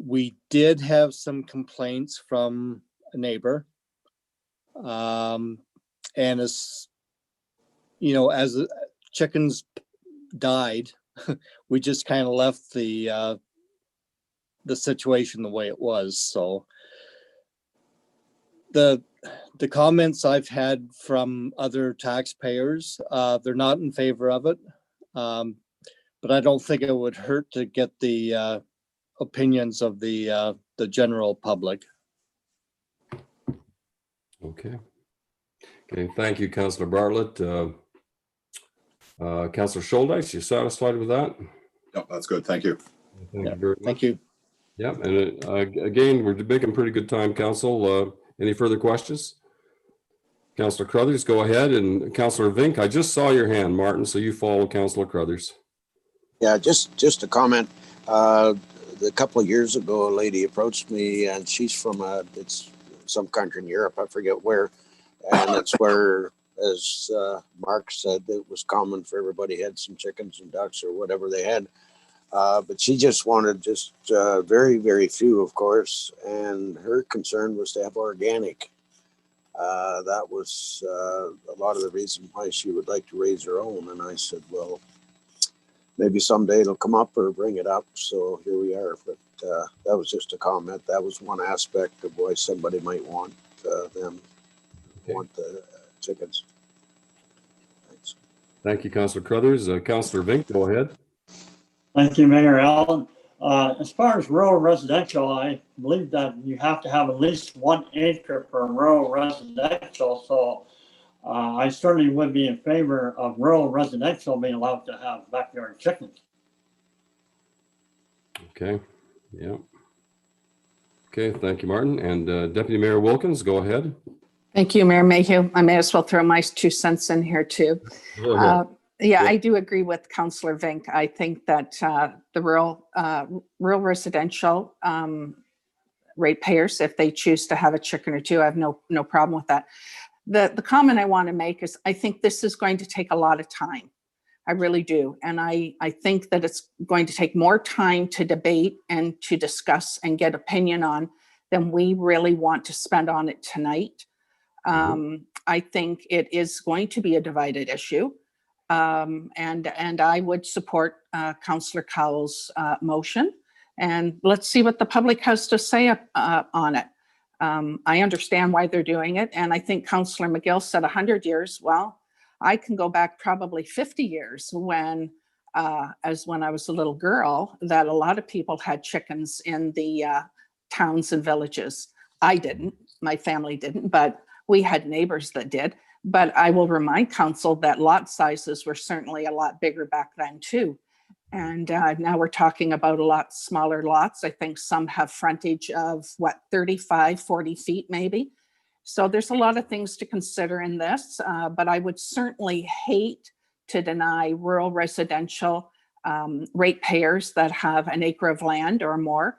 We did have some complaints from a neighbor. And as you know, as the chickens died, we just kind of left the situation the way it was. So the comments I've had from other taxpayers, they're not in favor of it. But I don't think it would hurt to get the opinions of the general public. Okay. Okay, thank you, Councillor Bartlett. Councillor Scholdice, you satisfied with that? No, that's good. Thank you. Thank you very much. Thank you. Yeah, and again, we're making pretty good time, Council. Any further questions? Councillor Crothers, go ahead, and Councillor Vink, I just saw your hand, Martin, so you follow Councillor Crothers. Yeah, just a comment. A couple of years ago, a lady approached me, and she's from it's some country in Europe, I forget where, and it's where, as Mark said, it was common for everybody had some chickens and ducks or whatever they had. But she just wanted just very, very few, of course, and her concern was to have organic. That was a lot of the reason why she would like to raise her own. And I said, well, maybe someday it'll come up or bring it up. So here we are. But that was just a comment. That was one aspect of why somebody might want want the chickens. Thanks. Thank you, Councillor Crothers. Councillor Vink, go ahead. Thank you, Mayor Allen. As far as rural residential, I believe that you have to have at least 1 acre for rural residential. So I certainly would be in favor of rural residential being allowed to have backyard chickens. Okay, yeah. Okay, thank you, Martin. And Deputy Mayor Wilkins, go ahead. Thank you, Mayor Mayhew. I may as well throw my 2 cents in here too. Yeah, I do agree with Councillor Vink. I think that the rural residential ratepayers, if they choose to have a chicken or two, I have no problem with that. The comment I want to make is I think this is going to take a lot of time. I really do. And I think that it's going to take more time to debate and to discuss and get opinion on than we really want to spend on it tonight. I think it is going to be a divided issue. And I would support Councillor Cowell's motion, and let's see what the public has to say on it. I understand why they're doing it, and I think Councillor McGill said 100 years. Well, I can go back probably 50 years when I was a little girl, that a lot of people had chickens in the towns and villages. I didn't, my family didn't, but we had neighbors that did. But I will remind council that lot sizes were certainly a lot bigger back then too. And now we're talking about a lot smaller lots. I think some have frontage of 35, 40 feet maybe. So there's a lot of things to consider in this, but I would certainly hate to deny rural residential ratepayers that have an acre of land or more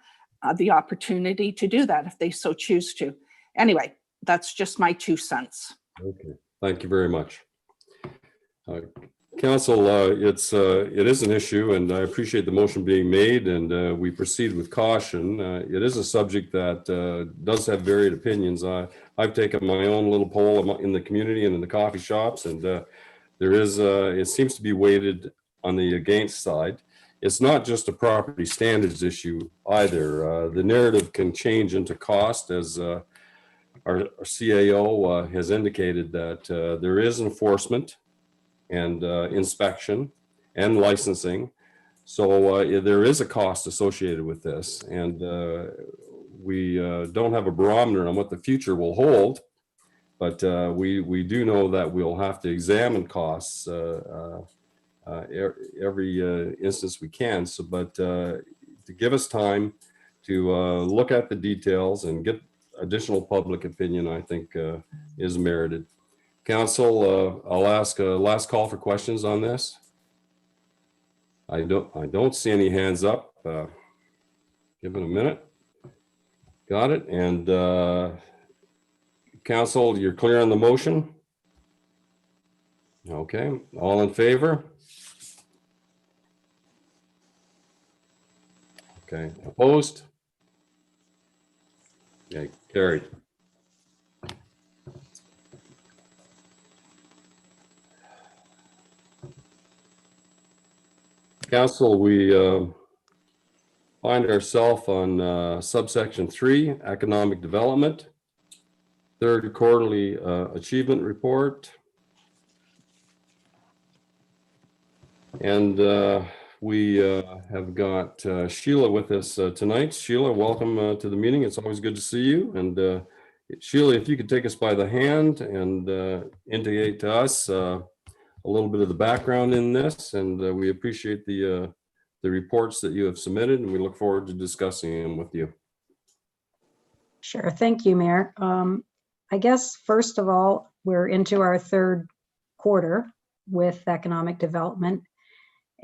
the opportunity to do that if they so choose to. Anyway, that's just my 2 cents. Okay, thank you very much. Council, it is an issue, and I appreciate the motion being made, and we proceed with caution. It is a subject that does have varied opinions. I've taken my own little poll in the community and in the coffee shops, and there is, it seems to be weighted on the against side. It's not just a property standards issue either. The narrative can change into cost, as our CAO has indicated that there is enforcement and inspection and licensing. So there is a cost associated with this, and we don't have a barometer on what the future will hold, but we do know that we'll have to examine costs every instance we can. So, but to give us time to look at the details and get additional public opinion, I think is merited. Council, I'll ask a last call for questions on this. I don't see any hands up. Give it a minute. Got it. And Council, you're clear on the motion? Okay, all in favor? Okay, opposed? Okay, carried. Council, we find ourselves on subsection 3, economic development, third quarterly achievement report. And we have got Sheila with us tonight. Sheila, welcome to the meeting. It's always good to see you. And Sheila, if you could take us by the hand and indicate to us a little bit of the background in this, and we appreciate the reports that you have submitted, and we look forward to discussing them with you. Sure. Thank you, Mayor. I guess, first of all, we're into our third quarter with economic development,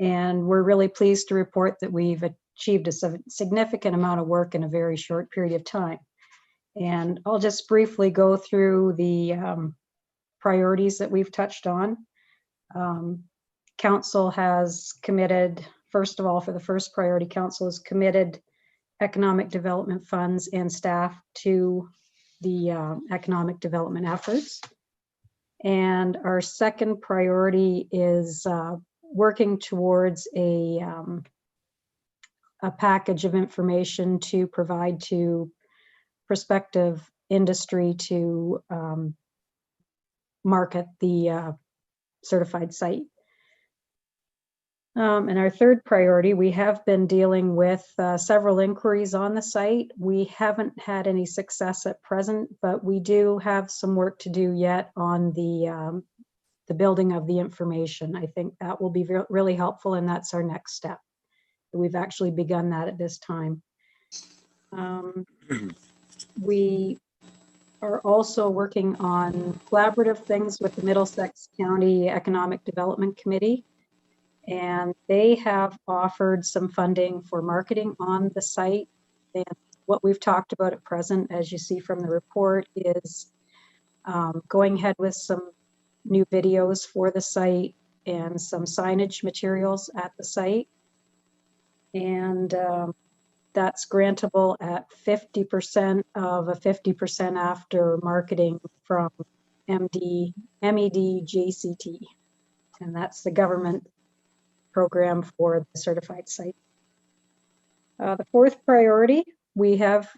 and we're really pleased to report that we've achieved a significant amount of work in a very short period of time. And I'll just briefly go through the priorities that we've touched on. Council has committed, first of all, for the first priority, Council has committed economic development funds and staff to the economic development efforts. And our second priority is working towards a package of information to provide to prospective industry to market the certified site. And our third priority, we have been dealing with several inquiries on the site. We haven't had any success at present, but we do have some work to do yet on the building of the information. I think that will be really helpful, and that's our next step. We've actually begun that at this time. We are also working on collaborative things with the Middlesex County Economic Development Committee, and they have offered some funding for marketing on the site. And what we've talked about at present, as you see from the report, is going ahead with some new videos for the site and some signage materials at the site. And that's grantable at 50% of a 50% after marketing from MED JCT. And that's the government program for the certified site. The fourth priority, we have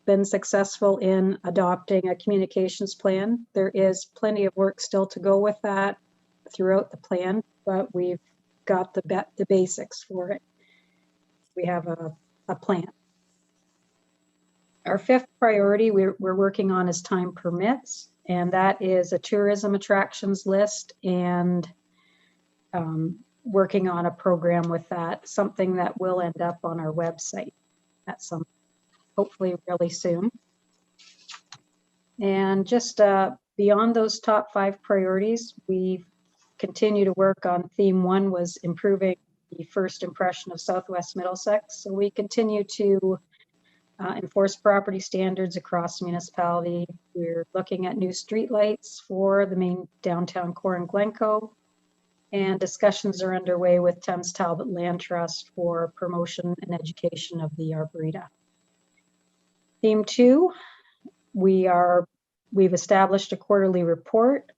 been successful in adopting a communications plan. There is plenty of work still to go with that throughout the plan, but we've got the basics for it. We have a plan. Our fifth priority we're working on is time permits, and that is a tourism attractions list and working on a program with that, something that will end up on our website at some, hopefully really soon. And just beyond those top 5 priorities, we continue to work on theme 1 was improving the first impression of Southwest Middlesex. So we continue to enforce property standards across the municipality. We're looking at new streetlights for the main downtown core in Glencoe, and discussions are underway with Thames Talbot Land Trust for promotion and education of the Arboreta. Theme 2, we've established a quarterly report,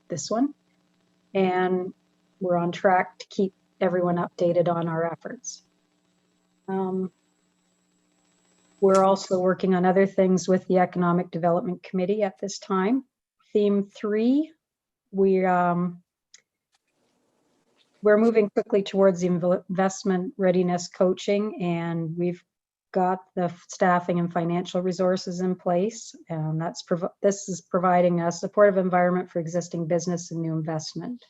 this one, and we're on track to keep everyone updated on our efforts. We're also working on other things with the Economic Development Committee at this time. Theme 3, we're moving quickly towards the investment readiness coaching, and we've got the staffing and financial resources in place. And this is providing a supportive environment for existing business and new investment.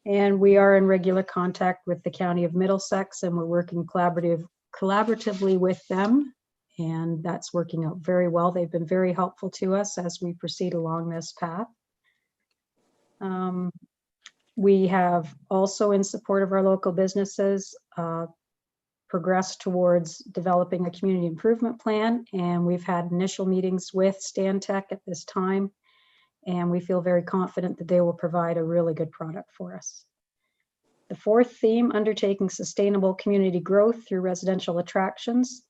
And we are in regular contact with the County of Middlesex, and we're working collaboratively with them. And that's working out very well. They've been very helpful to us as we proceed along this path. We have also, in support of our local businesses, progressed towards developing a community improvement plan. And we've had initial meetings with Stantec at this time. And we feel very confident that they will provide a really good product for us. The fourth theme, undertaking sustainable community growth through residential attractions.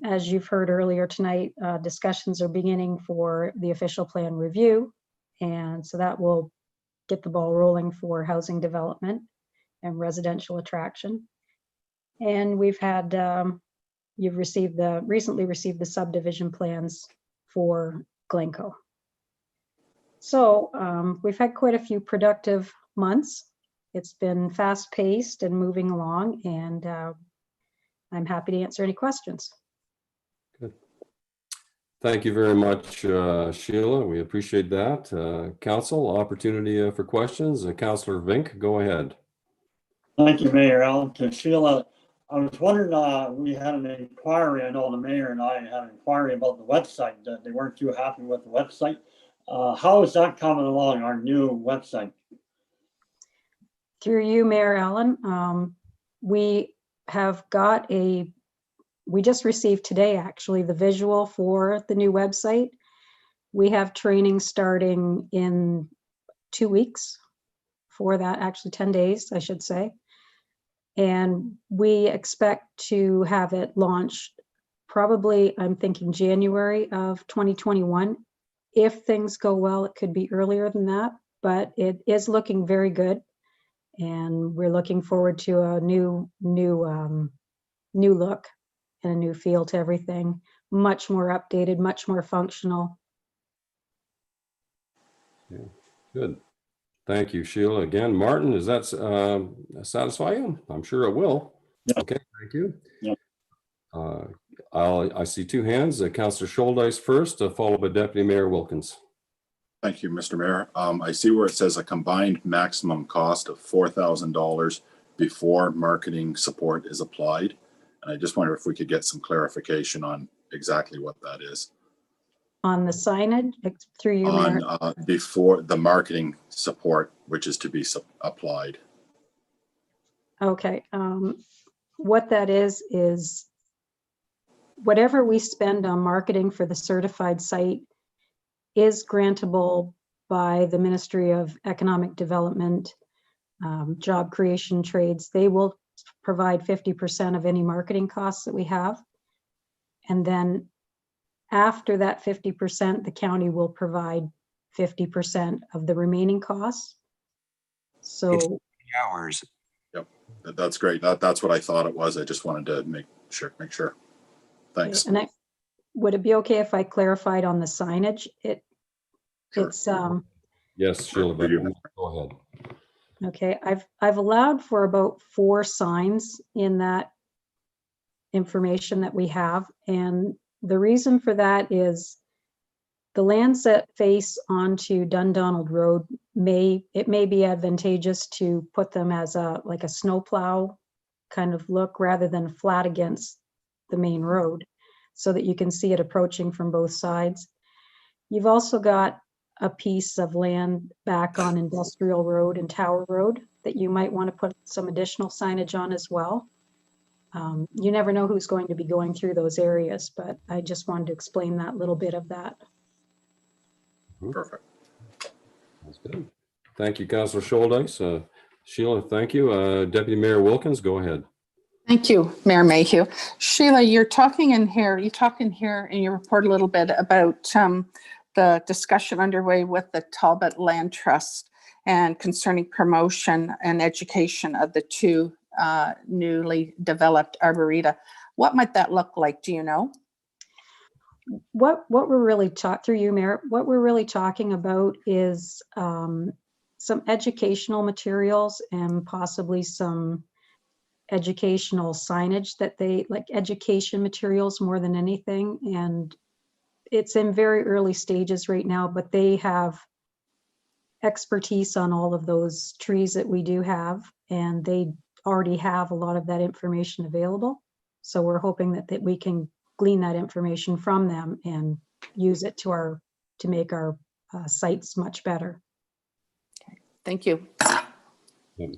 As you've heard earlier tonight, discussions are beginning for the official plan review. And so that will get the ball rolling for housing development and residential attraction. And we've had, you've recently received the subdivision plans for Glencoe. So we've had quite a few productive months. It's been fast paced and moving along, and I'm happy to answer any questions. Good. Thank you very much, Sheila. We appreciate that. Council, opportunity for questions. Councillor Vink, go ahead. Thank you, Mayor Allen. To Sheila, I was wondering, we had an inquiry, I know the mayor and I had an inquiry about the website, that they weren't too happy with the website. How is that coming along, our new website? Through you, Mayor Allen, we have got we just received today, actually, the visual for the new website. We have training starting in 2 weeks for that, actually 10 days, I should say. And we expect to have it launched probably, I'm thinking January of 2021. If things go well, it could be earlier than that, but it is looking very good. And we're looking forward to a new look and a new feel to everything. Much more updated, much more functional. Yeah, good. Thank you, Sheila. Again, Martin, does that satisfy you? I'm sure it will. Yeah. Okay, thank you. Yeah. I see 2 hands. Councillor Scholdice first, followed by Deputy Mayor Wilkins. Thank you, Mr. Mayor. I see where it says a combined maximum cost of $4,000 before marketing support is applied. And I just wonder if we could get some clarification on exactly what that is. On the signage, through you, Mayor? Before the marketing support, which is to be applied. Okay. What that is whatever we spend on marketing for the certified site is grantable by the Ministry of Economic Development, Job Creation, Trades. They will provide 50% of any marketing costs that we have. And then after that 50%, the county will provide 50% of the remaining costs. So hours. Yep. That's great. That's what I thought it was. I just wanted to make sure. Thanks. And would it be okay if I clarified on the signage? Sure. It's Yes, Sheila, For you. go ahead. okay. I've allowed for about 4 signs in that information that we have, and the reason for that is the lands that face onto Dundonald Road may be advantageous to put them as like a snowplow kind of look rather than flat against the main road, so that you can see it approaching from both sides. You've also got a piece of land back on Industrial Road and Tower Road that you might want to put some additional signage on as well. You never know who's going to be going through those areas, but I just wanted to explain that little bit of that. Perfect. That's good. Thank you, Councillor Scholdice. Sheila, thank you. Deputy Mayor Wilkins, go ahead. Thank you, Mayor Mayhew. Sheila, you talk in here in your report a little bit about the discussion underway with the Talbot Land Trust and concerning promotion and education of the 2 newly developed arboreta. What might that look like? Do you know? What we're really through you, Mayor, what we're really talking about is some educational materials and possibly some educational signage that they like, education materials more than anything. And it's in very early stages right now, but they have expertise on all of those trees that we do have, and they already have a lot of that information available. So we're hoping that we can glean that information from them and use it to make our sites much better. Thank you.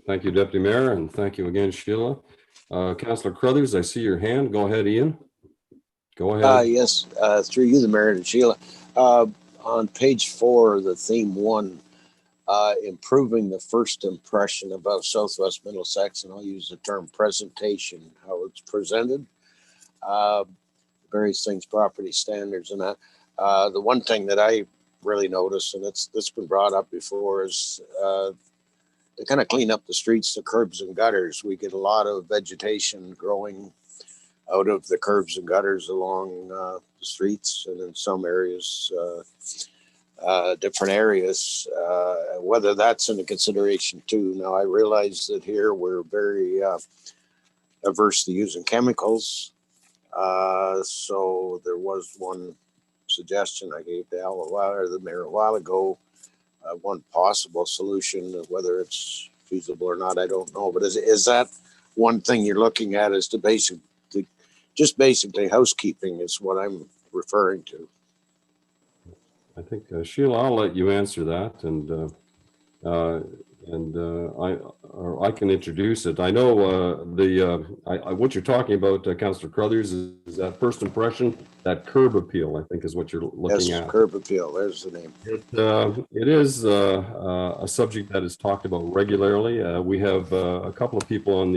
Thank you, Deputy Mayor, and thank you again, Sheila. Councillor Crothers, I see your hand. Go ahead, Ian. Go ahead. Yes, through you, the Mayor, and Sheila. On page 4, the theme 1, improving the first impression about Southwest Middlesex, and I'll use the term presentation, how it's presented, various things, property standards, and that. The one thing that I really noticed, and it's been brought up before, is to kind of clean up the streets, the curbs and gutters. We get a lot of vegetation growing out of the curbs and gutters along the streets, and in some areas, different areas, whether that's in a consideration too. Now, I realize that here we're very averse to using chemicals. So there was one suggestion I gave to Al the mayor a while ago, one possible solution, whether it's feasible or not, I don't know. But is that one thing you're looking at, is just basically housekeeping is what I'm referring to? I think, Sheila, I'll let you answer that, and I can introduce it. I know what you're talking about, Councillor Crothers, is that first impression, that curb appeal, I think is what you're looking at. Curb appeal, there's the name. It is a subject that is talked about regularly. We have a couple of people on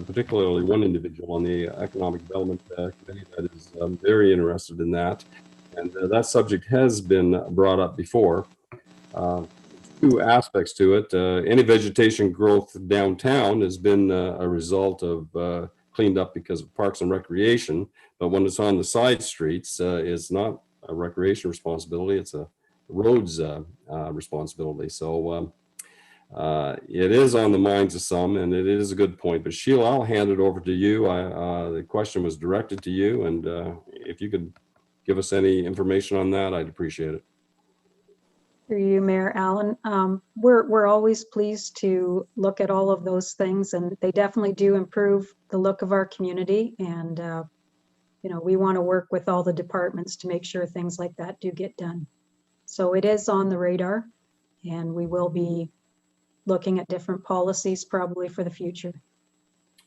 particularly one individual on the Economic Development Committee that is very interested in that. And that subject has been brought up before. 2 aspects to it. Any vegetation growth downtown has been a result of cleaned up because of parks and recreation, but when it's on the side streets, it's not a recreation responsibility, it's a roads responsibility. So it is on the minds of some, and it is a good point. But Sheila, I'll hand it over to you. The question was directed to you, and if you could give us any information on that, I'd appreciate it. Through you, Mayor Allen. We're always pleased to look at all of those things, and they definitely do improve the look of our community. And we want to work with all the departments to make sure things like that do get done. So it is on the radar, and we will be looking at different policies probably for the future.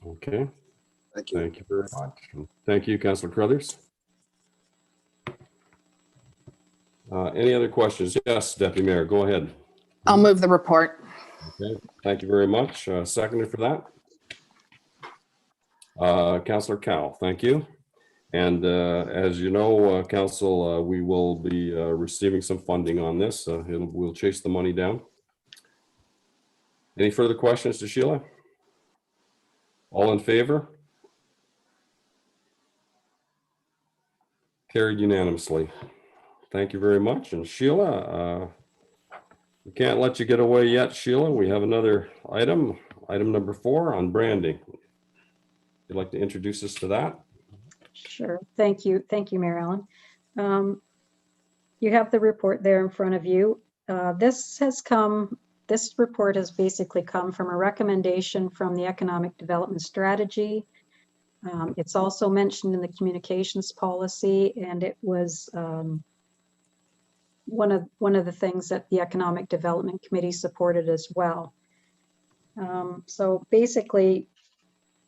Okay. Thank you. Thank you very much. Thank you, Councillor Crothers. Any other questions? Yes, Deputy Mayor, go ahead. I'll move the report. Okay, thank you very much. Seconded for that. Councillor Cowell, thank you. And as you know, Council, we will be receiving some funding on this. We'll chase the money down. Any further questions to Sheila? All in favor? Carried unanimously. Thank you very much. And Sheila, we can't let you get away yet, Sheila. We have another item number 4 on branding. You'd like to introduce us to that? Sure. Thank you. Thank you, Mayor Allen. You have the report there in front of you. This report has basically come from a recommendation from the Economic Development Strategy. It's also mentioned in the communications policy, and it was one of the things that the Economic Development Committee supported as well. So basically,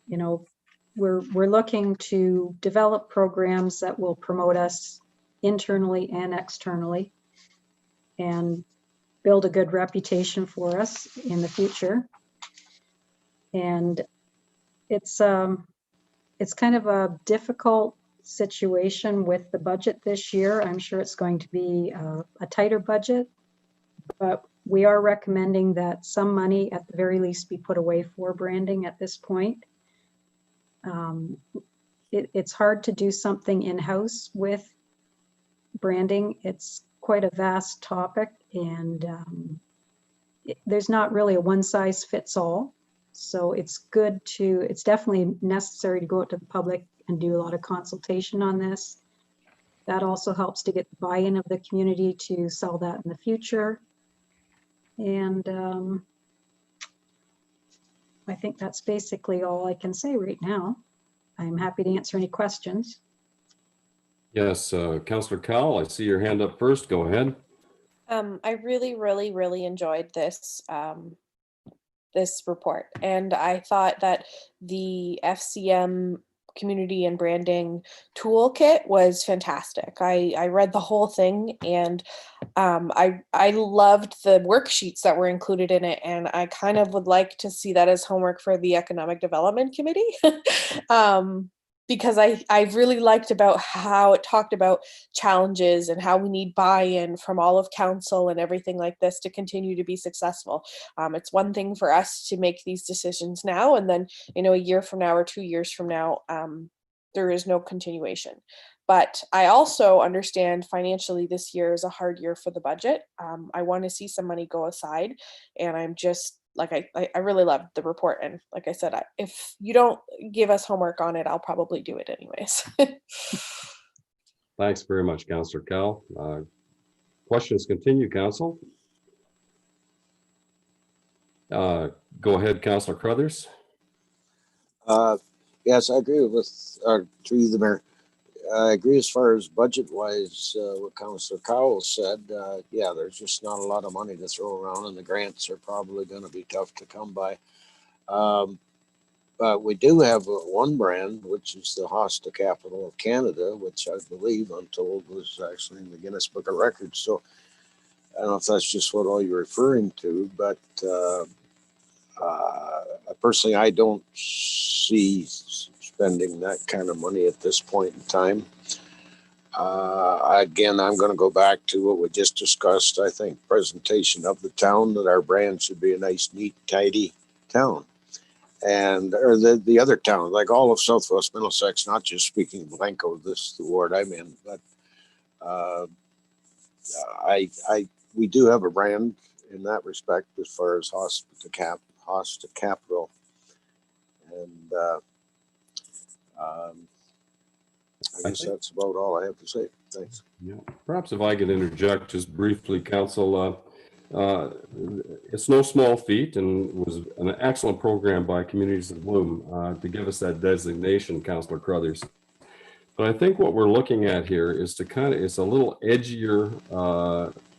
you know, we're looking to develop programs that will promote us internally and externally and build a good reputation for us in the future. And it's kind of a difficult situation with the budget this year. I'm sure it's going to be a tighter budget, but we are recommending that some money at the very least be put away for branding at this point. It's hard to do something in-house with branding. It's quite a vast topic, and there's not really a one-size-fits-all. So it's definitely necessary to go out to the public and do a lot of consultation on this. That also helps to get the buy-in of the community to sell that in the future. And I think that's basically all I can say right now. I'm happy to answer any questions. Yes, Councillor Cowell, I see your hand up first. Go ahead. I really enjoyed this this report, and I thought that the FCM community and branding toolkit was fantastic. I read the whole thing, and I loved the worksheets that were included in it, and I kind of would like to see that as homework for the Economic Development Committee. Because I really liked about how it talked about challenges and how we need buy-in from all of council and everything like this to continue to be successful. It's one thing for us to make these decisions now, and then, you know, a year from now or 2 years from now, there is no continuation. But I also understand financially this year is a hard year for the budget. I want to see some money go aside, and I'm just, like, I really loved the report. And like I said, if you don't give us homework on it, I'll probably do it anyways. Thanks very much, Councillor Cowell. Questions continue, Council. Go ahead, Councillor Crothers. Yes, I agree with, through the mayor. I agree as far as budget-wise, what Councillor Cowell said. Yeah, there's just not a lot of money to throw around, and the grants are probably going to be tough to come by. But we do have one brand, which is the Hosta Capital of Canada, which I believe, I'm told, was actually in the Guinness Book of Records. So I don't know if that's just what all you're referring to, but personally, I don't see spending that kind of money at this point in time. Again, I'm going to go back to what we just discussed. I think presentation of the town, that our brand should be a nice, neat, tidy town. And or the other town, like all of Southwest Middlesex, not just speaking Blanco, this the ward I'm in, but we do have a brand in that respect as far as Hosta Capital. And I guess that's about all I have to say. Thanks. Yeah. Perhaps if I could interject just briefly, Council. It's no small feat, and it was an excellent program by Communities of Bloom to give us that designation, Councillor Crothers. But I think what we're looking at here is it's a little edgier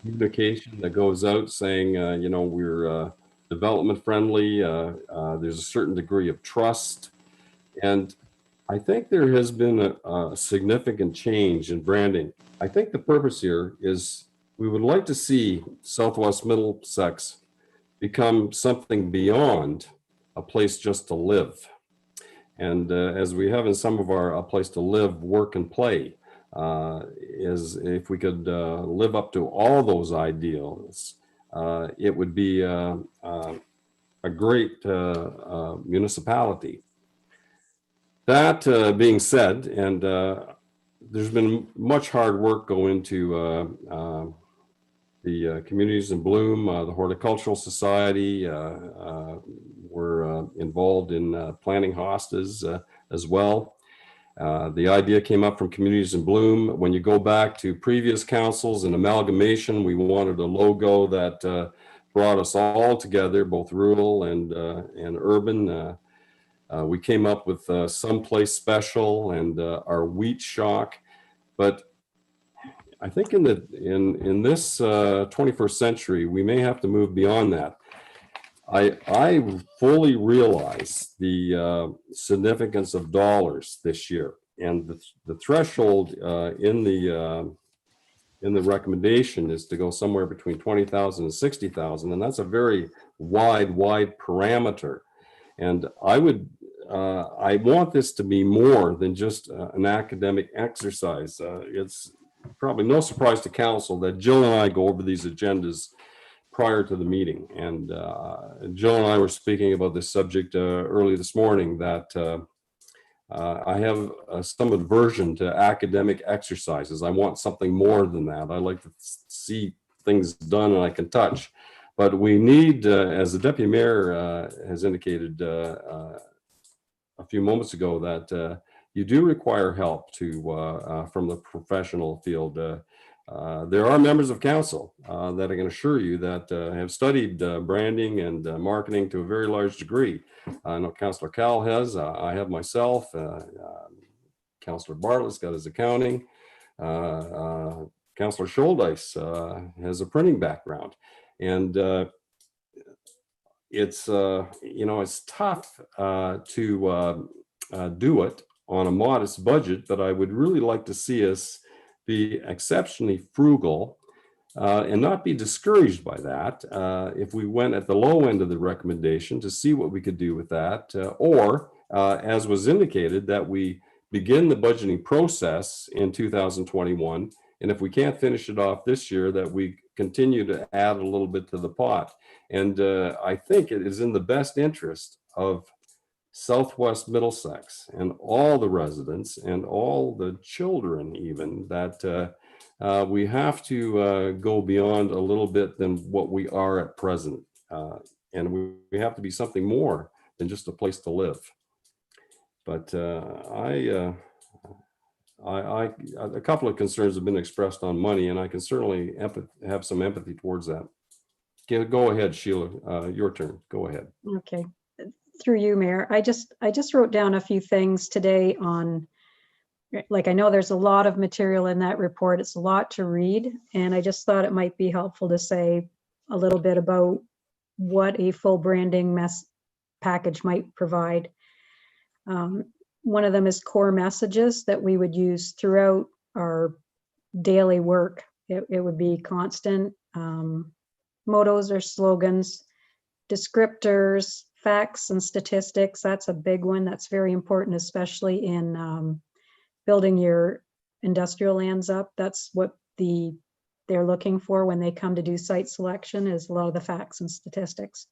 communication that goes out saying, you know, we're development friendly. There's a certain degree of trust. And I think there has been a significant change in branding. I think the purpose here is we would like to see Southwest Middlesex become something beyond a place just to live. And as we have in some of our a place to live, work, and play, is if we could live up to all those ideals, it would be a great municipality. That being said, and there's been much hard work go into the Communities in Bloom, the Horticultural Society. We're involved in planning hostas as well. The idea came up from Communities in Bloom. When you go back to previous councils and amalgamation, we wanted a logo that brought us all together, both rural and urban. We came up with Someplace Special and our Wheat Shock, but I think in this 21st century, we may have to move beyond that. I fully realize the significance of dollars this year, and the threshold in the recommendation is to go somewhere between 20,000 and 60,000, and that's a very wide parameter. And I want this to be more than just an academic exercise. It's probably no surprise to council that Jill and I go over these agendas prior to the meeting. And Jill and I were speaking about this subject early this morning, that I have some aversion to academic exercises. I want something more than that. I like to see things done and I can touch. But we need, as the deputy mayor has indicated a few moments ago, that you do require help from the professional field. There are members of council that I can assure you that have studied branding and marketing to a very large degree. I know Councillor Cal has, I have myself, Councillor Bartlett's got his accounting, Councillor Scholdice has a printing background. And it's it's tough to do it on a modest budget, but I would really like to see us be exceptionally frugal and not be discouraged by that if we went at the low end of the recommendation to see what we could do with that, or as was indicated, that we begin the budgeting process in 2021. And if we can't finish it off this year, that we continue to add a little bit to the pot. And I think it is in the best interest of Southwest Middlesex and all the residents and all the children even, that we have to go beyond a little bit than what we are at present. And we have to be something more than just a place to live. But a couple of concerns have been expressed on money, and I can certainly have some empathy towards that. Go ahead, Sheila, your turn. Go ahead. Okay, through you, Mayor. I just wrote down a few things today on, like, I know there's a lot of material in that report. It's a lot to read, and I just thought it might be helpful to say a little bit about what a full branding package might provide. One of them is core messages that we would use throughout our daily work. It would be constant mottos or slogans, descriptors, facts and statistics. That's a big one. That's very important, especially in building your industrial lands up. That's what they're looking for when they come to do site selection, is a lot of the facts and statistics.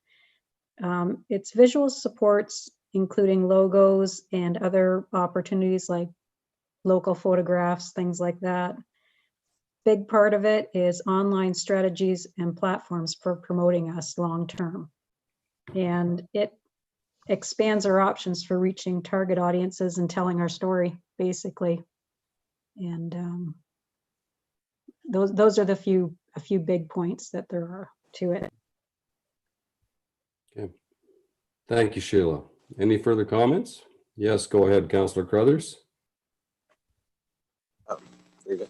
It's visual supports, including logos and other opportunities like local photographs, things like that. Big part of it is online strategies and platforms for promoting us long-term. And it expands our options for reaching target audiences and telling our story, basically. And those are a few big points that there are to it. Okay. Thank you, Sheila. Any further comments? Yes, go ahead, Councillor Crothers. Very good.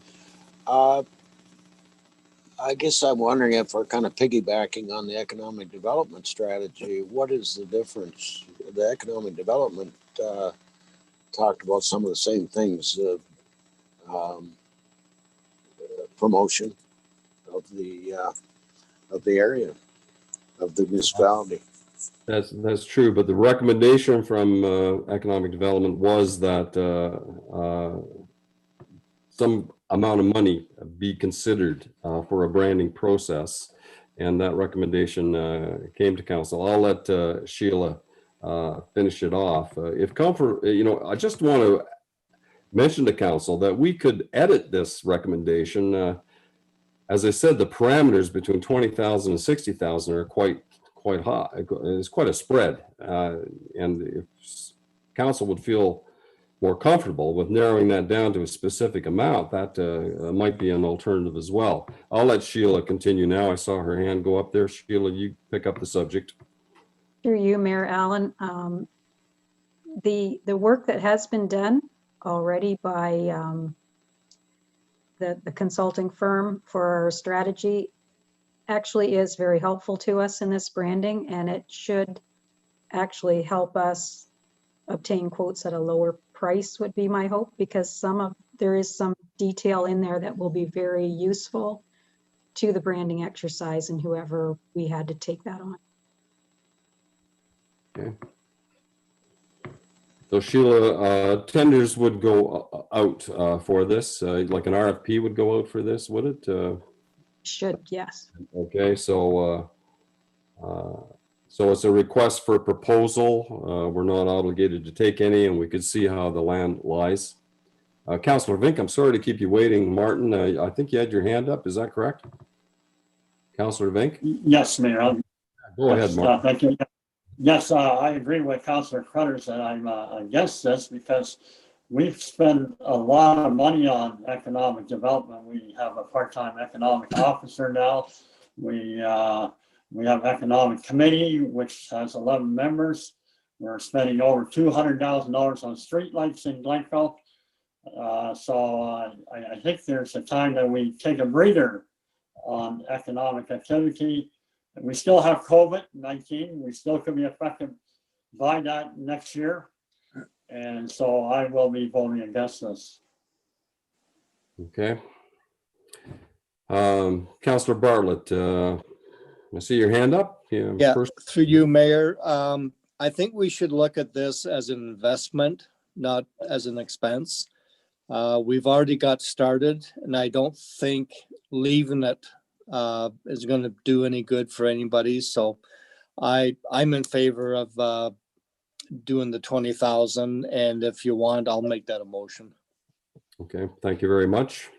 I guess I'm wondering if we're kind of piggybacking on the economic development strategy. What is the difference? The economic development talked about some of the same things, promotion of the area, of the municipality. That's true, but the recommendation from economic development was that some amount of money be considered for a branding process, and that recommendation came to council. I'll let Sheila finish it off. If comfort, I just want to mention to council that we could edit this recommendation. As I said, the parameters between 20,000 and 60,000 are quite high. It's quite a spread. And if council would feel more comfortable with narrowing that down to a specific amount, that might be an alternative as well. I'll let Sheila continue now. I saw her hand go up there. Sheila, you pick up the subject. Through you, Mayor Allen. The work that has been done already by the consulting firm for our strategy actually is very helpful to us in this branding, and it should actually help us obtain quotes at a lower price, would be my hope, because there is some detail in there that will be very useful to the branding exercise and whoever we had to take that on. Okay. So Sheila, tenders would go out for this, like an RFP would go out for this, would it? Should, yes. Okay, so it's a request for a proposal. We're not obligated to take any, and we could see how the land lies. Councillor Vink, I'm sorry to keep you waiting. Martin, I think you had your hand up. Is that correct? Councillor Vink? Yes, Mayor. Go ahead, Martin. Thank you. Yes, I agree with Councillor Cruthers that I'm against this because we've spent a lot of money on economic development. We have a part-time economic officer now. We have economic committee, which has 11 members. We're spending over $200,000 on streetlights in Glencoe. So I think there's a time that we take a breather on economic activity. We still have COVID-19. We still could be affected by that next year. And so I will be voting against this. Okay. Councillor Bartlett, I see your hand up. Yeah, through you, Mayor. I think we should look at this as an investment, not as an expense. We've already got started, and I don't think leaving it is going to do any good for anybody. So I'm in favor of doing the 20,000, and if you want, I'll make that a motion. Okay, thank you very much.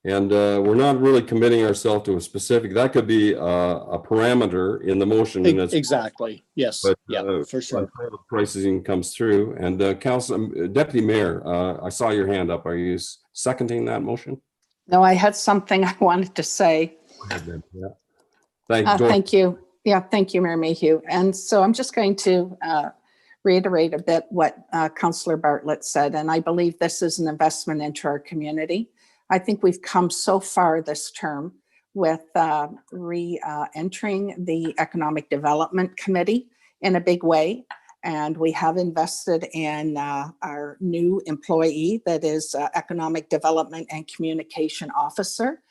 And we're not really committing ourselves to a specific, that could be a parameter in the motion. And exactly, yes, but, yeah, for sure. Pricing comes through. And Deputy Mayor, I saw your hand up. Are you seconding that motion? No, I had something I wanted to say. Yeah. Thank you. Yeah, thank you, Mayor Mayhew. And so I'm just going to reiterate a bit what Councillor Bartlett said, and I believe this is an investment into our community. I think we've come so far this term with re-entering the Economic Development Committee in a big way. And we have invested in our new employee that is Economic Development and Communication Officer.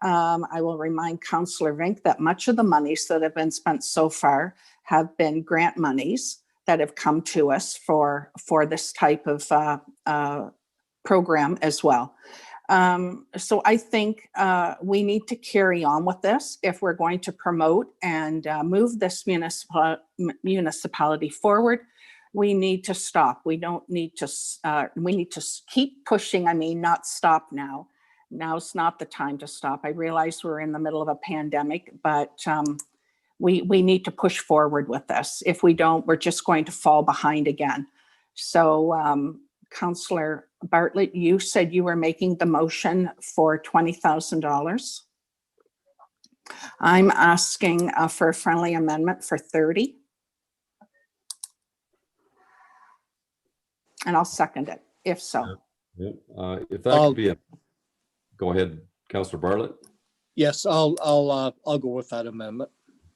I will remind Councillor Vink that much of the monies that have been spent so far have been grant monies that have come to us for this type of program as well. So I think we need to carry on with this if we're going to promote and move this municipality forward. We need to stop. We don't need to, we need to keep pushing. I mean, not stop now. Now's not the time to stop. I realize we're in the middle of a pandemic, but we need to push forward with this. If we don't, we're just going to fall behind again. So Councillor Bartlett, you said you were making the motion for $20,000. I'm asking for a friendly amendment for 30. And I'll second it, if so. Yeah. If that could be go ahead, Councillor Bartlett. Yes, I'll go with that amendment.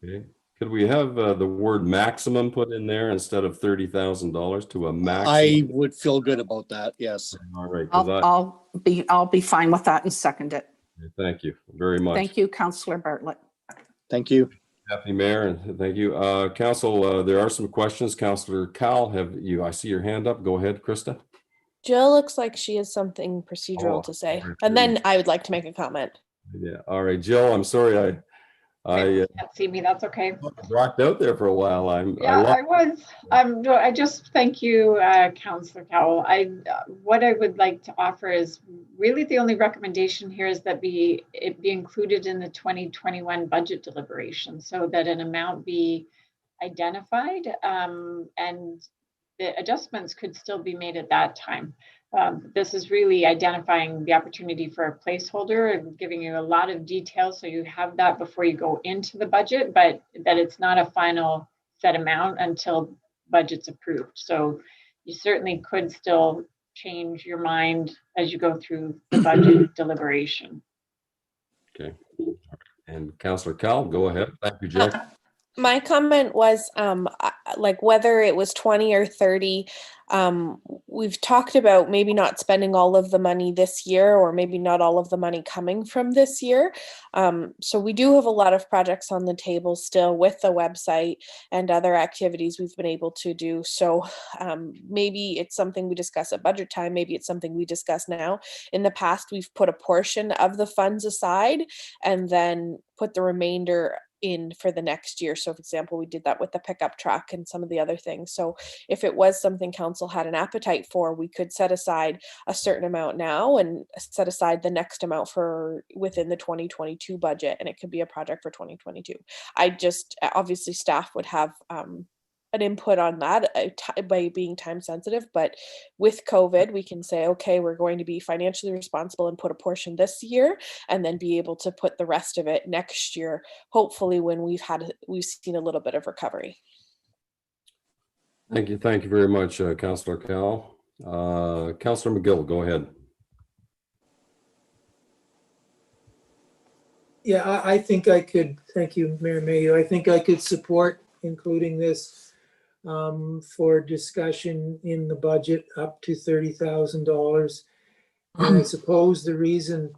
Okay. Could we have the word maximum put in there instead of $30,000 to a maximum? I would feel good about that. Yes. All right. I'll be fine with that and second it. Thank you very much. Thank you, Councillor Bartlett. Thank you. Deputy Mayor, and thank you. Council, there are some questions. Councillor Cal, I see your hand up. Go ahead, Krista. Jill looks like she has something procedural to say. And then I would like to make a comment. Yeah. All right, Jill, I'm sorry I Can't see me, that's okay. rocked out there for a while. I Yeah, love I was. No, I just thank you, Councillor Cowell. What I would like to offer is really the only recommendation here is that it be included in the 2021 budget deliberation so that an amount be identified, and the adjustments could still be made at that time. This is really identifying the opportunity for a placeholder and giving you a lot of details so you have that before you go into the budget, but that it's not a final set amount until budget's approved. So you certainly could still change your mind as you go through the budget deliberation. Okay. And Councillor Cal, go ahead. Thank you, Jill. My comment was like whether it was 20 or 30, we've talked about maybe not spending all of the money this year, or maybe not all of the money coming from this year. So we do have a lot of projects on the table still with the website and other activities we've been able to do. So maybe it's something we discuss at budget time, maybe it's something we discuss now. In the past, we've put a portion of the funds aside and then put the remainder in for the next year. So for example, we did that with the pickup truck and some of the other things. So if it was something council had an appetite for, we could set aside a certain amount now and set aside the next amount for within the 2022 budget, and it could be a project for 2022. I just, obviously staff would have an input on that by being time sensitive, but with COVID, we can say, okay, we're going to be financially responsible and put a portion this year, and then be able to put the rest of it next year, hopefully when we've seen a little bit of recovery. Thank you very much, Councillor Cal. Councillor McGill, go ahead. Yeah, I think I could, thank you, Mayor Mayhew. I think I could support including this for discussion in the budget up to $30,000. And I suppose the reason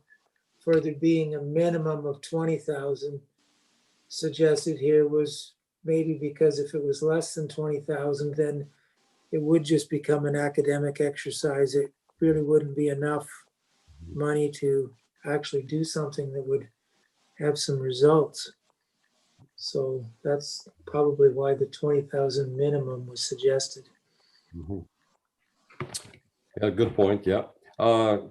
for there being a minimum of 20,000 suggested here was maybe because if it was less than 20,000, then it would just become an academic exercise. It really wouldn't be enough money to actually do something that would have some results. So that's probably why the 20,000 minimum was suggested. Mm-hmm. Yeah, good point. Yeah.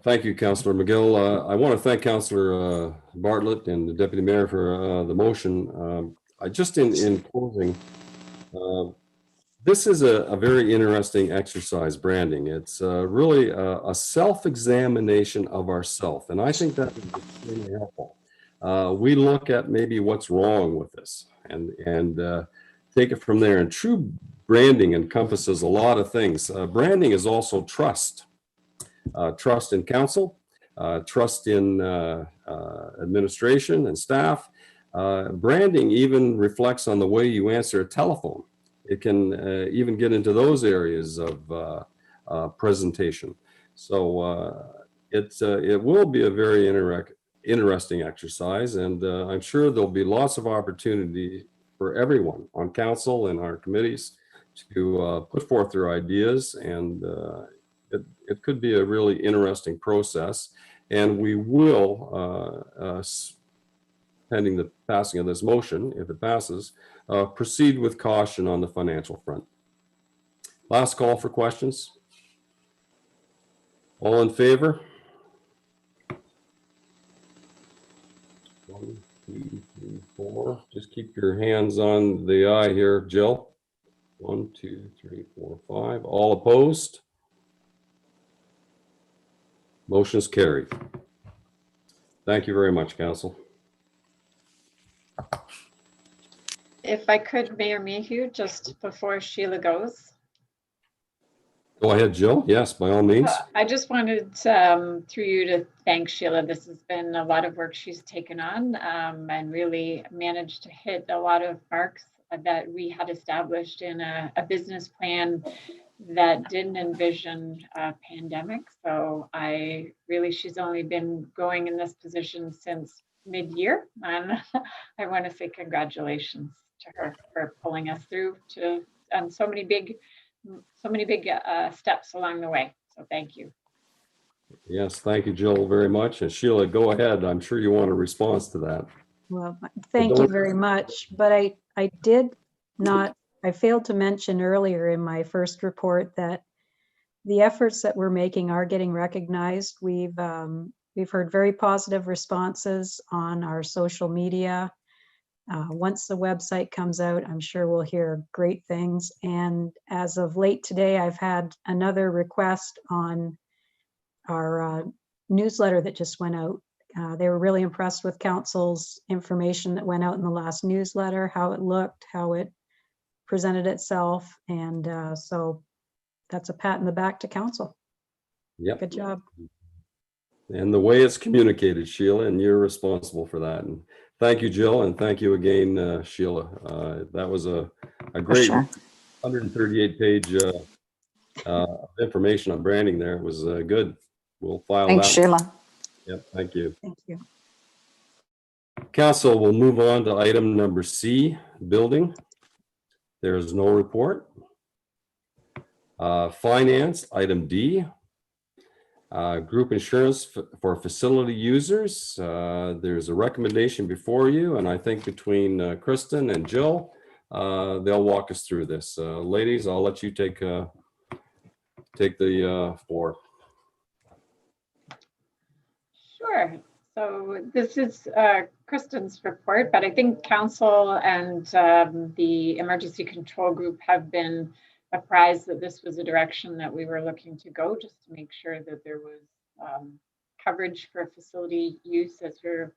Thank you, Councillor McGill. I want to thank Councillor Bartlett and the Deputy Mayor for the motion. I just in closing, this is a very interesting exercise, branding. It's really a self-examination of ourselves, and I think that is extremely helpful. We look at maybe what's wrong with this and take it from there. And true branding encompasses a lot of things. Branding is also trust. Trust in council, trust in administration and staff. Branding even reflects on the way you answer a telephone. It can even get into those areas of presentation. So it will be a very interesting exercise, and I'm sure there'll be lots of opportunity for everyone on council and our committees to put forth their ideas, and it could be a really interesting process. And we will, pending the passing of this motion, if it passes, proceed with caution on the financial front. Last call for questions. All in favor? 1, 2, 3, 4. Just keep your hands on the eye here, Jill. 1, 2, 3, 4, 5. All opposed? Motion is carried. Thank you very much, Council. If I could, Mayor Mayhew, just before Sheila goes. Go ahead, Jill. Yes, by all means. I just wanted through you to thank Sheila. This has been a lot of work she's taken on and really managed to hit a lot of marks that we had established in a business plan that didn't envision a pandemic. So she's only been going in this position since mid-year, and I want to say congratulations to her for pulling us through to so many big steps along the way. So thank you. Yes, thank you, Jill, very much. And Sheila, go ahead. I'm sure you want a response to that. Well, thank you very much. But I did not, I failed to mention earlier in my first report that the efforts that we're making are getting recognized. We've heard very positive responses on our social media. Once the website comes out, I'm sure we'll hear great things. And as of late today, I've had another request on our newsletter that just went out. They were really impressed with council's information that went out in the last newsletter, how it looked, how it presented itself. And so that's a pat in the back to council. Yep. Good job. And the way it's communicated, Sheila, and you're responsible for that. And thank you, Jill, and thank you again, Sheila. That was a great sure. 138-page information on branding there. It was good. We'll file Thanks, that. Sheila. Yep, thank you. Thank you. Council will move on to item number C, building. There is no report. Finance, item D. Group insurance for facility users. There's a recommendation before you, and I think between Kristen and Jill, they'll walk us through this. Ladies, I'll let you take the floor. Sure. So this is Kristen's report, but I think council and the emergency control group have been apprised that this was a direction that we were looking to go, just to make sure that there was coverage for facility use as we're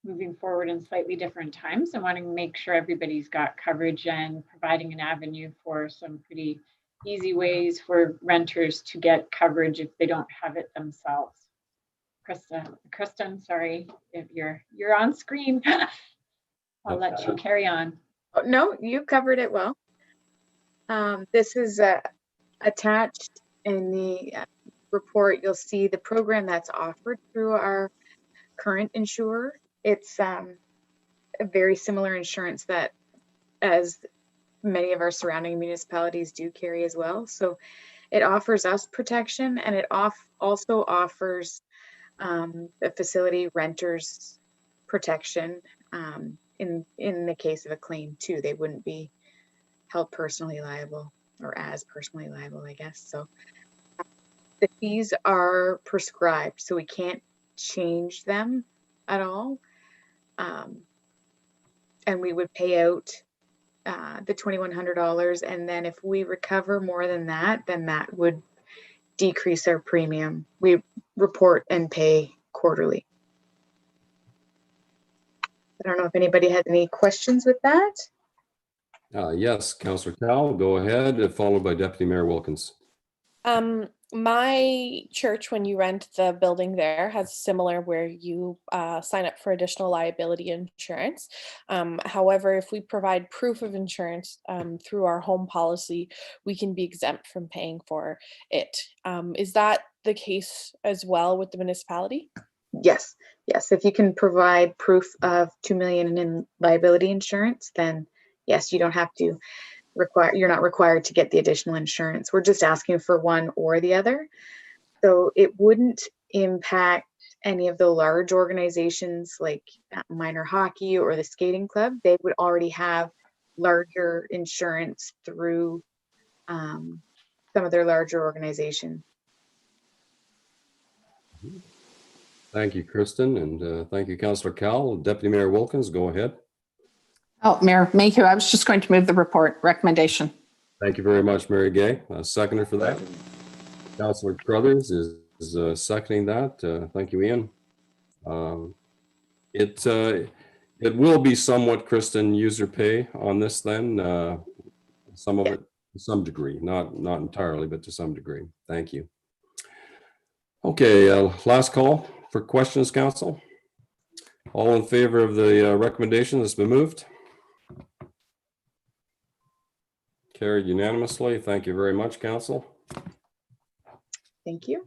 moving forward in slightly different times, and wanting to make sure everybody's got coverage and providing an avenue for some pretty easy ways for renters to get coverage if they don't have it themselves. Kristen, sorry, if you're on screen. I'll let you carry on. Oh, no, you covered it well. This is attached in the report. You'll see the program that's offered through our current insurer. It's a very similar insurance that as many of our surrounding municipalities do carry as well. So it offers us protection, and it also offers the facility renters protection in the case of a claim too. They wouldn't be held personally liable, or as personally liable, I guess. So the fees are prescribed, so we can't change them at all. And we would pay out the $2,100, and then if we recover more than that, then that would decrease our premium. We report and pay quarterly. I don't know if anybody has any questions with that. Yes, Councillor Cowell, go ahead, followed by Deputy Mayor Wilkins. My church, when you rent the building there, has similar where you sign up for additional liability insurance. However, if we provide proof of insurance through our home policy, we can be exempt from paying for it. Is that the case as well with the municipality? Yes, yes. If you can provide proof of $2 million in liability insurance, then yes, you don't have to you're not required to get the additional insurance. We're just asking for one or the other. So it wouldn't impact any of the large organizations like minor hockey or the skating club. They would already have larger insurance through some of their larger organizations. Thank you, Kristen, and thank you, Councillor Cowell. Deputy Mayor Wilkins, go ahead. Oh, Mayor Mayhew, I was just going to move the report recommendation. Thank you very much, Mary Gay. Seconder for that. Councillor Crothers is seconding that. Thank you, Ian. It will be somewhat, Kristen, user pay on this then. Some of it to some degree, not entirely, but to some degree. Thank you. Okay, last call for questions, Council. All in favor of the recommendation that's been moved? Carried unanimously. Thank you very much, Council. Thank you.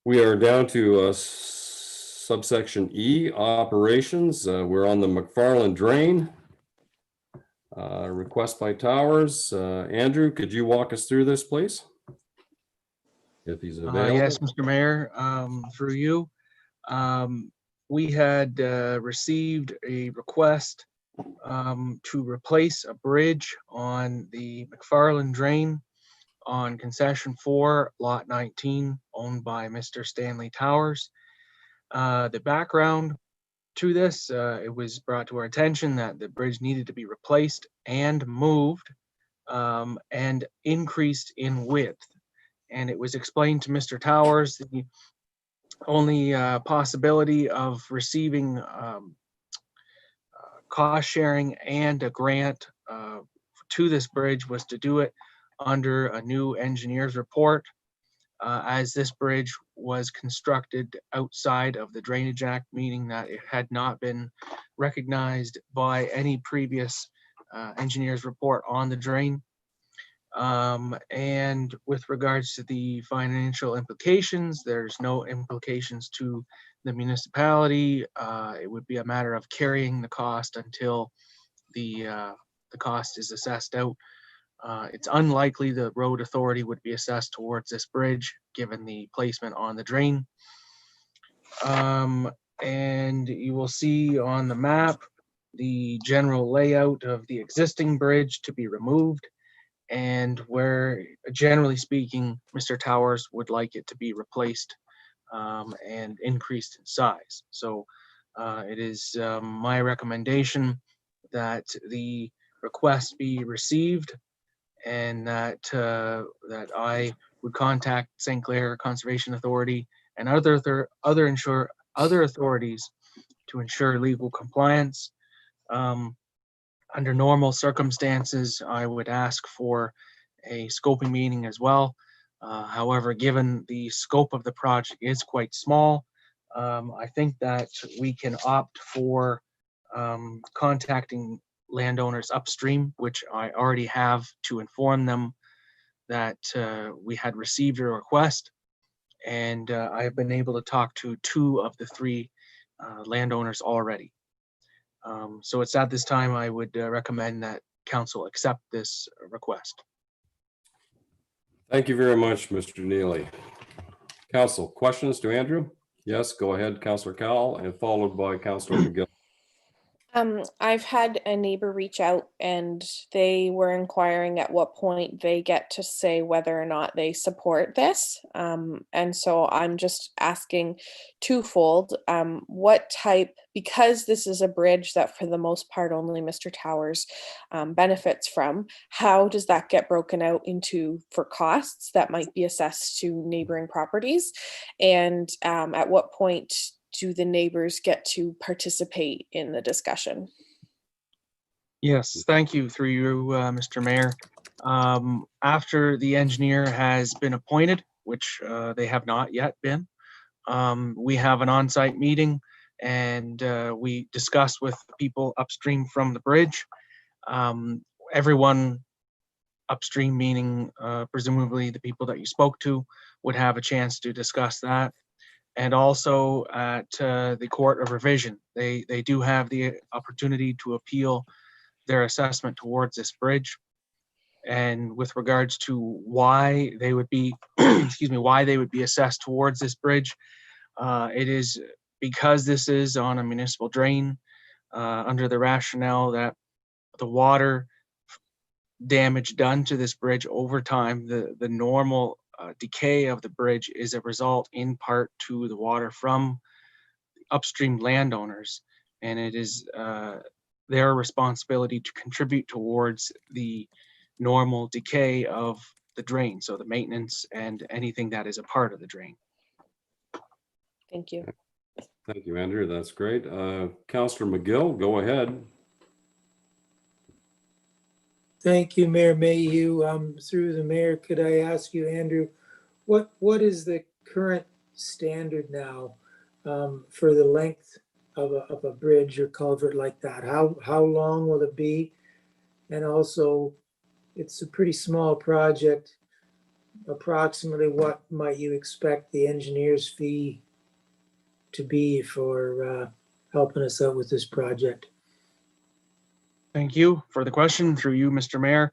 We are down to subsection E, operations. We're on the McFarland Drain. Request by Towers. Andrew, could you walk us through this, please? If he's available. Yes, Mr. Mayor, through you. We had received a request to replace a bridge on the McFarland Drain on Concession 4, Lot 19, owned by Mr. Stanley Towers. The background to this, it was brought to our attention that the bridge needed to be replaced and moved and increased in width. And it was explained to Mr. Towers the only possibility of receiving cost sharing and a grant to this bridge was to do it under a new engineer's report, as this bridge was constructed outside of the Drainage Act, meaning that it had not been recognized by any previous engineer's report on the drain. And with regards to the financial implications, there's no implications to the municipality. It would be a matter of carrying the cost until the cost is assessed out. It's unlikely the road authority would be assessed towards this bridge, given the placement on the drain. And you will see on the map the general layout of the existing bridge to be removed, and where, generally speaking, Mr. Towers would like it to be replaced and increased in size. So it is my recommendation that the request be received, and that that I would contact St. Clair Conservation Authority and other authorities to ensure legal compliance. Under normal circumstances, I would ask for a scoping meeting as well. However, given the scope of the project is quite small, I think that we can opt for contacting landowners upstream, which I already have, to inform them that we had received a request, and I have been able to talk to 2 of the 3 landowners already. So it's at this time I would recommend that council accept this request. Thank you very much, Mr. Neely. Council, questions to Andrew? Yes, go ahead, Councillor Cowell, and followed by Councillor McGill. I've had a neighbor reach out, and they were inquiring at what point they get to say whether or not they support this. And so I'm just asking twofold. What type, because this is a bridge that for the most part only Mr. Towers benefits from, how does that get broken out into for costs that might be assessed to neighboring properties? And at what point do the neighbors get to participate in the discussion? Yes, thank you, through you, Mr. Mayor. After the engineer has been appointed, which they have not yet been, we have an on-site meeting, and we discuss with people upstream from the bridge. Everyone upstream, meaning presumably the people that you spoke to, would have a chance to discuss that. And also at the Court of Revision, they do have the opportunity to appeal their assessment towards this bridge. And with regards to why they would be, excuse me, why they would be assessed towards this bridge, it is because this is on a municipal drain, under the rationale that the water damage done to this bridge over time, the normal decay of the bridge is a result in part to the water from upstream landowners, and it is their responsibility to contribute towards the normal decay of the drain, so the maintenance and anything that is a part of the drain. Thank you. Thank you, Andrew. That's great. Councillor McGill, go ahead. Thank you, Mayor Mayhew. Through the mayor, could I ask you, Andrew, what is the current standard now for the length of a bridge or culvert like that? How long will it be? And also, it's a pretty small project. Approximately what might you expect the engineer's fee to be for helping us out with this project? Thank you for the question, through you, Mr. Mayor.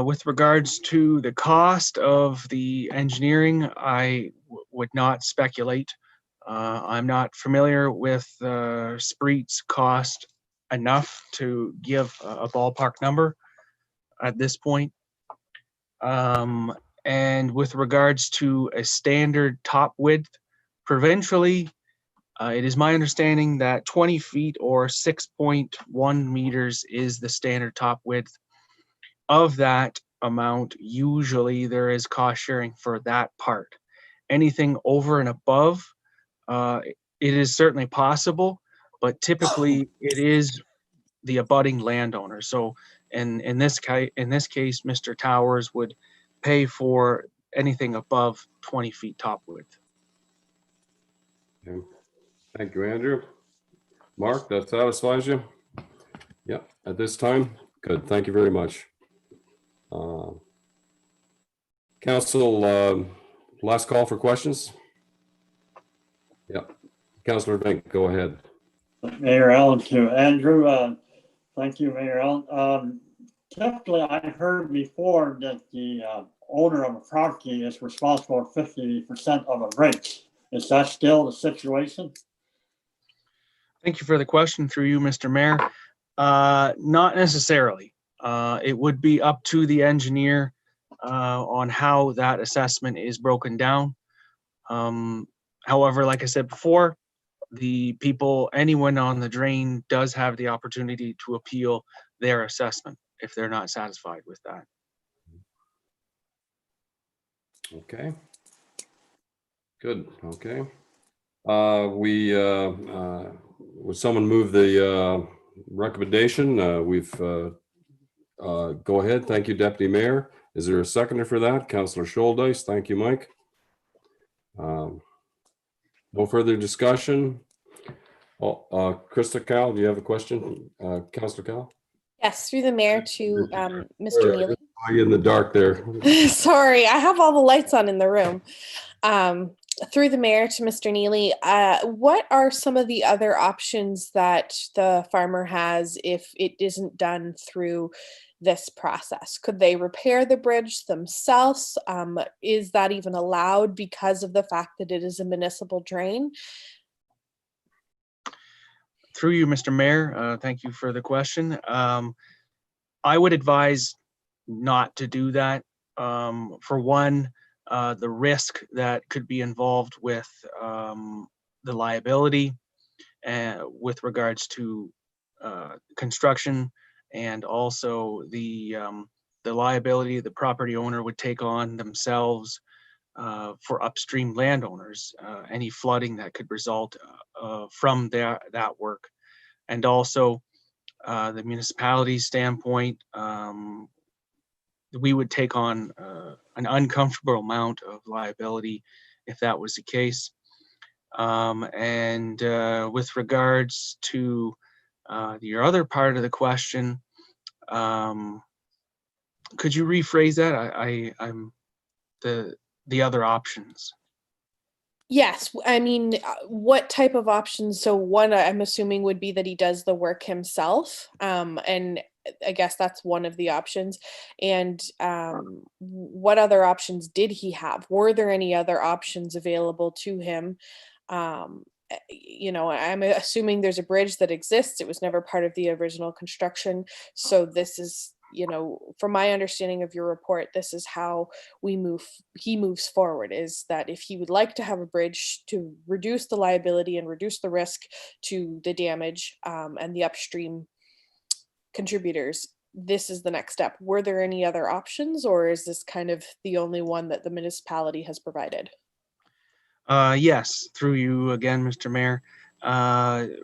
With regards to the cost of the engineering, I would not speculate I'm not familiar with Spreet's cost enough to give a ballpark number at this point. And with regards to a standard top width, provincially, it is my understanding that 20 feet or 6.1 meters is the standard top width. Of that amount, usually there is cost sharing for that part. Anything over and above, it is certainly possible, but typically it is the abutting landowner. So in this case, Mr. Towers would pay for anything above 20 feet top width. Okay. Thank you, Andrew. Mark, that satisfies you? Yep, at this time, good. Thank you very much. Council, last call for questions. Yep. Councillor Vink, go ahead. Mayor Allen to Andrew. Thank you, Mayor Allen. Typically, I've heard before that the owner of a property is responsible for 50% of a bridge. Is that still the situation? Thank you for the question through you, Mr. Mayor. Not necessarily. It would be up to the engineer on how that assessment is broken down. However, like I said before, the people, anyone on the drain does have the opportunity to appeal their assessment if they're not satisfied with that. Okay. Good. Okay. Would someone move the recommendation? Go ahead. Thank you, Deputy Mayor. Is there a seconder for that? Councillor Scholdice. Thank you, Mike. No further discussion. Oh, Krista Cal, do you have a question? Councillor Cal? Yes, through the mayor to Mr. Neely. Are you in the dark there? Sorry, I have all the lights on in the room. Through the mayor to Mr. Neely, what are some of the other options that the farmer has if it isn't done through this process? Could they repair the bridge themselves? Is that even allowed because of the fact that it is a municipal drain? Through you, Mr. Mayor, thank you for the question. I would advise not to do that. For one, the risk that could be involved with the liability with regards to construction, and also the liability the property owner would take on themselves for upstream landowners, any flooding that could result from that work. And also the municipality standpoint, we would take on an uncomfortable amount of liability if that was the case. And with regards to your other part of the question, could you rephrase that? I'm the other options. Yes, I mean, what type of options? So one, I'm assuming would be that he does the work himself, and I guess that's one of the options. And what other options did he have? Were there any other options available to him? You know, I'm assuming there's a bridge that exists. It was never part of the original construction. So this is, you know, from my understanding of your report, this is how he moves forward, is that if he would like to have a bridge to reduce the liability and reduce the risk to the damage and the upstream contributors, this is the next step. Were there any other options, or is this kind of the only one that the municipality has provided? Yes, through you again, Mr. Mayor.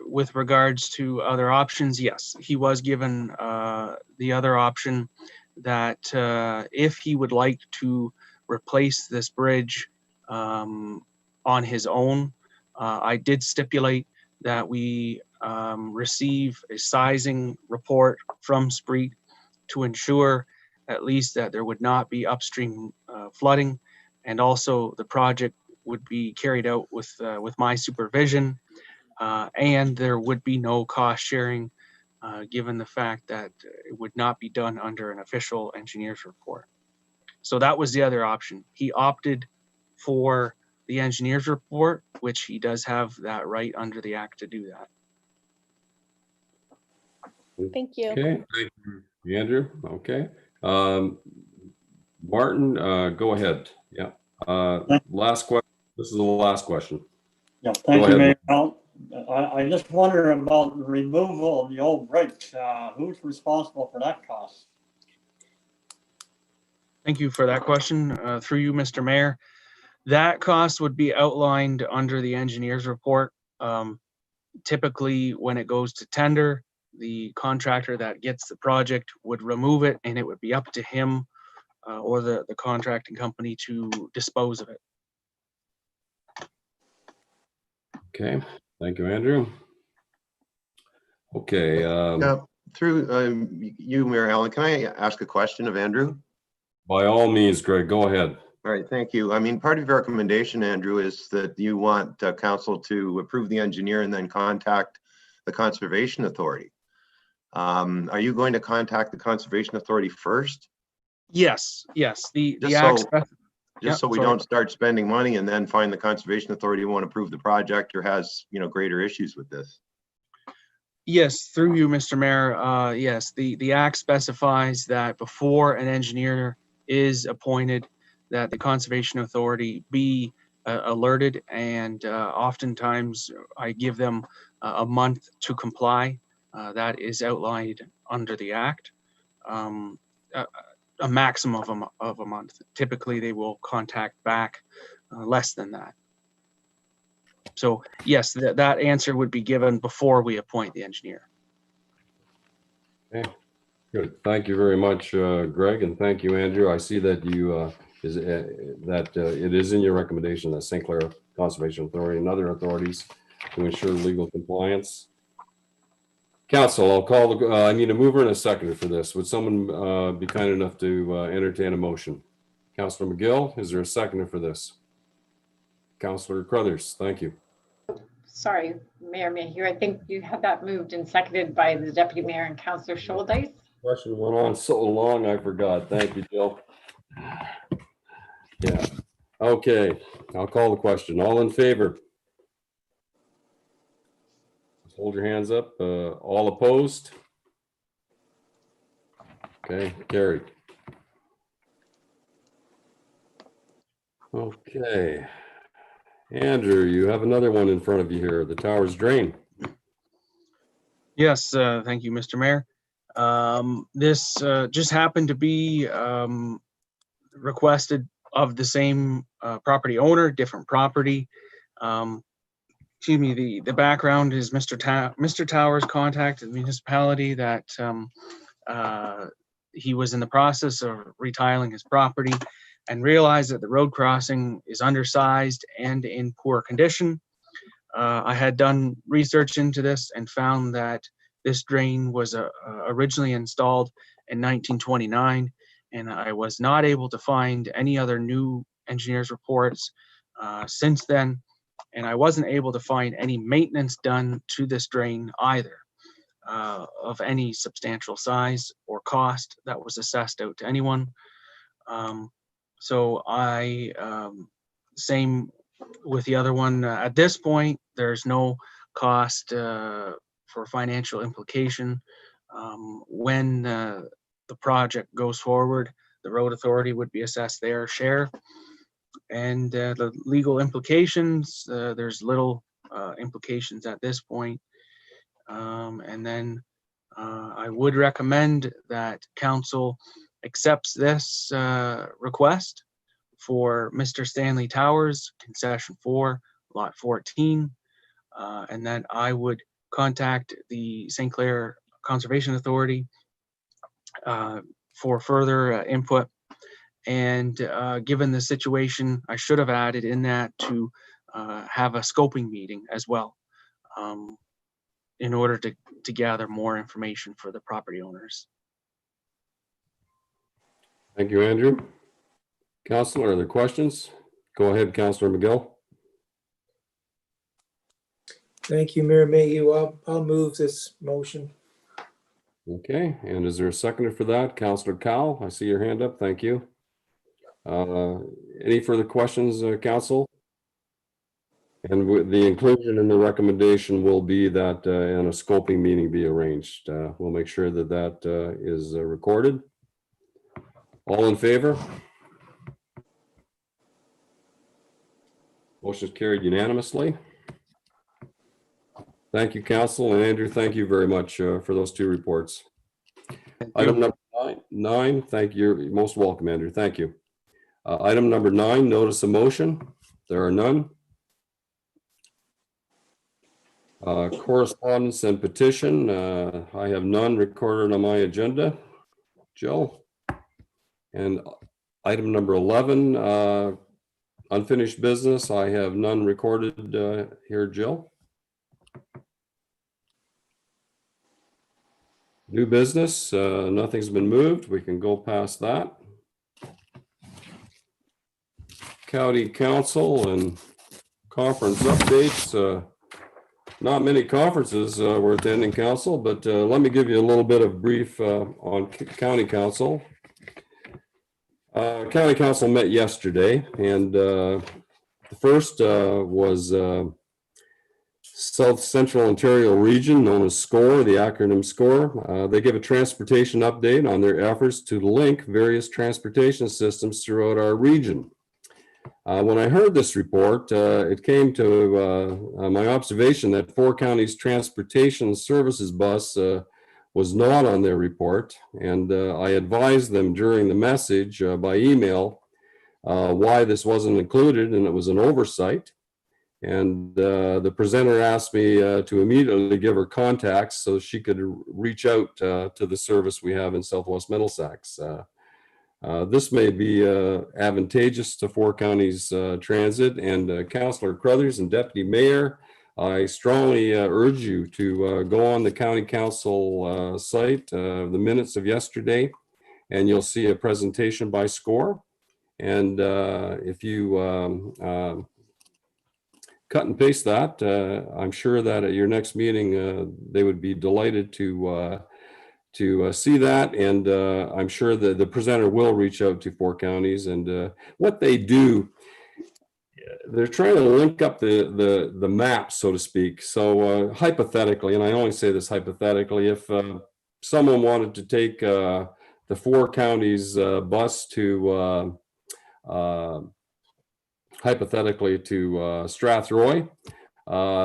With regards to other options, yes, he was given the other option that if he would like to replace this bridge on his own, I did stipulate that we receive a sizing report from Spreet to ensure at least that there would not be upstream flooding, and also the project would be carried out with my supervision, and there would be no cost sharing given the fact that it would not be done under an official engineer's report. So that was the other option. He opted for the engineer's report, which he does have that right under the act to do that. Thank you. Okay, thank you, Andrew. Okay. Martin, go ahead. Yeah. Last question. This is the last question. Yeah, thank Go you, ahead. Mayor. I just wonder about the removal of the old bridge. Who's responsible for that cost? Thank you for that question. Through you, Mr. Mayor. That cost would be outlined under the engineer's report. Typically, when it goes to tender, the contractor that gets the project would remove it, and it would be up to him or the contracting company to dispose of it. Okay, thank you, Andrew. Okay. Through you, Mayor Allen, can I ask a question of Andrew? By all means, Greg, go ahead. All right, thank you. I mean, part of your recommendation, Andrew, is that you want council to approve the engineer and then contact the Conservation Authority. Are you going to contact the Conservation Authority first? Yes, yes. Just so we don't start spending money and then find the Conservation Authority won't approve the project or has, greater issues with this. Yes, through you, Mr. Mayor. Yes, the act specifies that before an engineer is appointed, that the Conservation Authority be alerted, and oftentimes I give them a month to comply. That is outlined under the act. A maximum of a month. Typically, they will contact back less than that. So yes, that answer would be given before we appoint the engineer. Okay, good. Thank you very much, Greg, and thank you, Andrew. I see that you it is in your recommendation that St. Clair Conservation Authority and other authorities to ensure legal compliance. Council, I'll call I need a mover and a seconder for this. Would someone be kind enough to entertain a motion? Councilor McGill, is there a seconder for this? Councilor Crothers, thank you. Sorry, Mayor Mayhew, I think you had that moved and seconded by the Deputy Mayor and Councillor Scholdice. Question went on so long, I forgot. Thank you, Jill. Yeah. Okay, I'll call the question. All in favor? Hold your hands up. All opposed? Okay, carried. Okay. Andrew, you have another one in front of you here, the Towers Drain. Yes, thank you, Mr. Mayor. This just happened to be requested of the same property owner, different property. Excuse me, the background is Mr. Towers contacted the municipality that he was in the process of retiling his property and realized that the road crossing is undersized and in poor condition. I had done research into this and found that this drain was originally installed in 1929, and I was not able to find any other new engineer's reports since then, and I wasn't able to find any maintenance done to this drain either of any substantial size or cost that was assessed out to anyone. So same with the other one. At this point, there's no cost for financial implication. When the project goes forward, the road authority would be assessed their share. And the legal implications, there's little implications at this point. And then I would recommend that council accepts this request for Mr. Stanley Towers, concession 4, lot 14, and then I would contact the St. Clair Conservation Authority for further input. And given the situation, I should have added in that to have a scoping meeting as well in order to gather more information for the property owners. Thank you, Andrew. Councilor, are there questions? Go ahead, Councilor McGill. Thank you, Mayor Mayhew. I'll move this motion. Okay, and is there a seconder for that? Councilor Cowell, I see your hand up. Thank you. Any further questions, Council? And the inclusion in the recommendation will be that and a scoping meeting be arranged. We'll make sure that that is recorded. All in favor? Motion is carried unanimously. Thank you, Council, and Andrew, thank you very much for those two reports. Item number nine, thank you. You're most welcome, Andrew. Thank you. Item number 9, notice of motion. There are none. Correspondence and petition. I have none recorded on my agenda. Jill. And item number 11, unfinished business. I have none recorded here, Jill. New business, nothing's been moved. We can go past that. County Council and conference updates. Not many conferences we're attending, Council, but let me give you a little bit of brief on County Council. County Council met yesterday, and the first was South Central Ontario Region, known as SCORE, the acronym SCORE. They give a transportation update on their efforts to link various transportation systems throughout our region. When I heard this report, it came to my observation that 4 counties transportation services bus was not on their report, and I advised them during the message by email why this wasn't included, and it was an oversight. And the presenter asked me to immediately give her contacts so she could reach out to the service we have in Southwest Middlesex. This may be advantageous to 4 counties transit, and Councillor Crothers and Deputy Mayor, I strongly urge you to go on the County Council site, the minutes of yesterday, and you'll see a presentation by SCORE. And if you cut and paste that, I'm sure that at your next meeting, they would be delighted to see that, and I'm sure that the presenter will reach out to 4 counties. And what they do, they're trying to link up the map, so to speak. So hypothetically, and I only say this hypothetically, if someone wanted to take the 4 counties bus to hypothetically to Strathroy,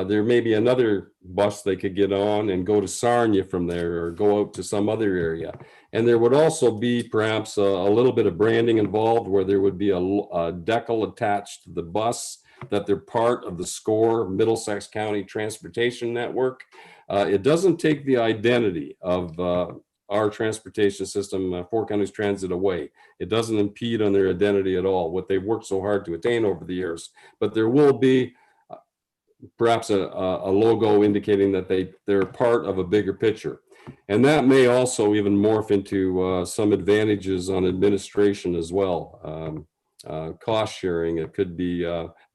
there may be another bus they could get on and go to Sarnia from there, or go out to some other area. And there would also be perhaps a little bit of branding involved, where there would be a decal attached to the bus that they're part of the SCORE Middlesex County Transportation Network. It doesn't take the identity of our transportation system, 4 counties transit, away. It doesn't impede on their identity at all, what they've worked so hard to attain over the years. But there will be perhaps a logo indicating that they're part of a bigger picture. And that may also even morph into some advantages on administration as well. Cost sharing, it could be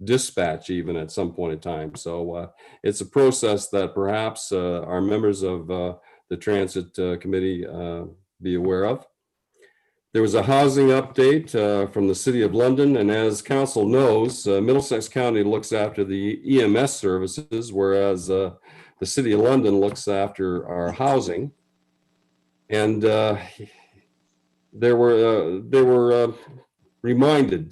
dispatch even at some point in time. So it's a process that perhaps our members of the Transit Committee be aware of. There was a housing update from the City of London, and as Council knows, Middlesex County looks after the EMS services, whereas the City of London looks after our housing. And they were reminded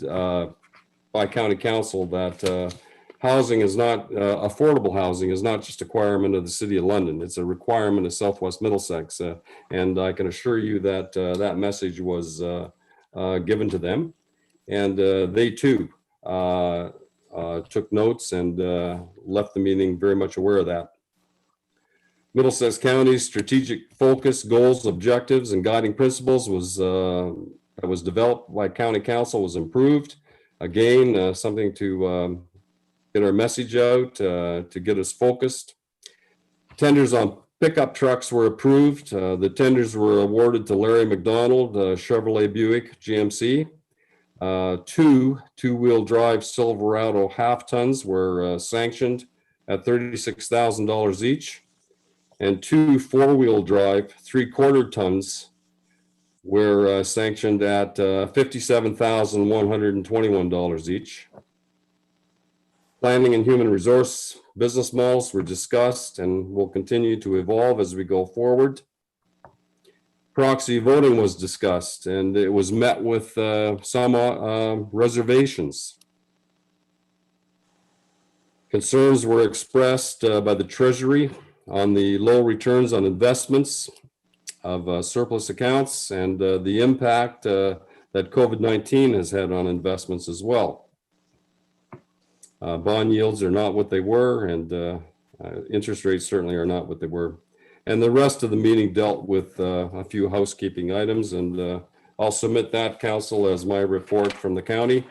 by County Council that housing is not, affordable housing is not just a requirement of the City of London, it's a requirement of Southwest Middlesex. And I can assure you that that message was given to them. And they too took notes and left the meeting very much aware of that. Middlesex County's strategic focus, goals, objectives, and guiding principles that was developed by County Council was improved. Again, something to get our message out, to get us focused. Tenders on pickup trucks were approved. The tenders were awarded to Larry McDonald, Chevrolet Buick GMC. 2 two-wheel drive Silverado half tons were sanctioned at $36,000 each. And 2 4-wheel drive 3/4 tons were sanctioned at $57,121 each. Planning and human resource business models were discussed and will continue to evolve as we go forward. Proxy voting was discussed, and it was met with some reservations. Concerns were expressed by the Treasury on the low returns on investments of surplus accounts and the impact that COVID-19 has had on investments as well. Bond yields are not what they were, and interest rates certainly are not what they were. And the rest of the meeting dealt with a few housekeeping items, and I'll submit that, Council, as my report from the county.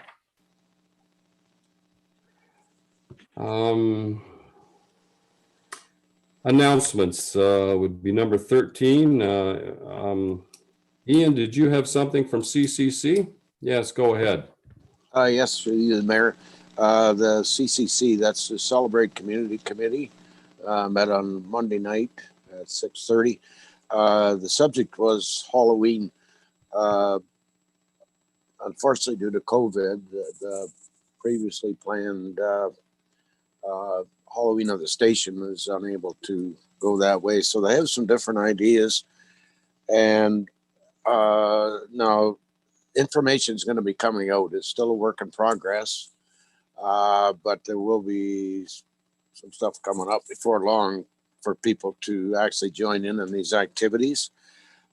Announcements would be number 13. Ian, did you have something from CCC? Yes, go ahead. Yes, through you, the Mayor. The CCC, that's the Celebrate Community Committee, met on Monday night at 6:30. The subject was Halloween. Unfortunately, due to COVID, the previously planned Halloween of the station was unable to go that way. So they have some different ideas. And now information is going to be coming out. It's still a work in progress, but there will be some stuff coming up before long for people to actually join in these activities.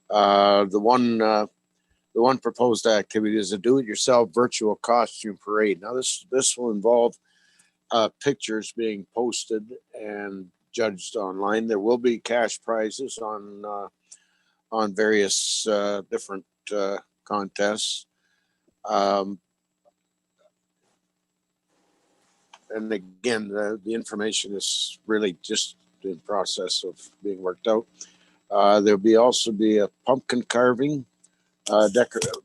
The one proposed activity is a do-it-yourself virtual costume parade. Now this will involve pictures being posted and judged online. There will be cash prizes on various different contests. And again, the information is really just in process of being worked out. There'll also be a pumpkin carving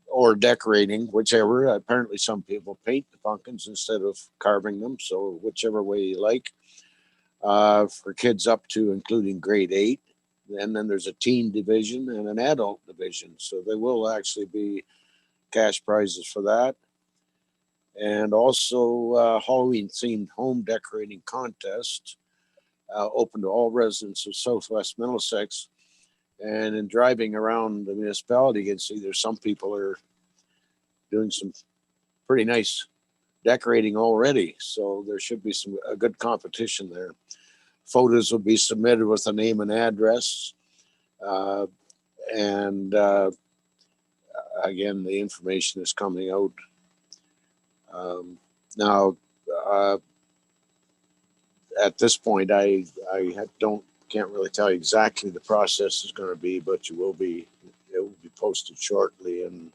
or decorating, whichever. Apparently some people paint the pumpkins instead of carving them, so whichever way you like. For kids up to including grade 8. And then there's a teen division and an adult division. So there will actually be cash prizes for that. And also Halloween themed home decorating contest, open to all residents of Southwest Middlesex. And in driving around the municipality, you can see there's some people are doing some pretty nice decorating already. So there should be a good competition there. Photos will be submitted with a name and address. Again, the information is coming out. Now, at this point, I can't really tell you exactly the process is going to be, but it will be posted shortly, and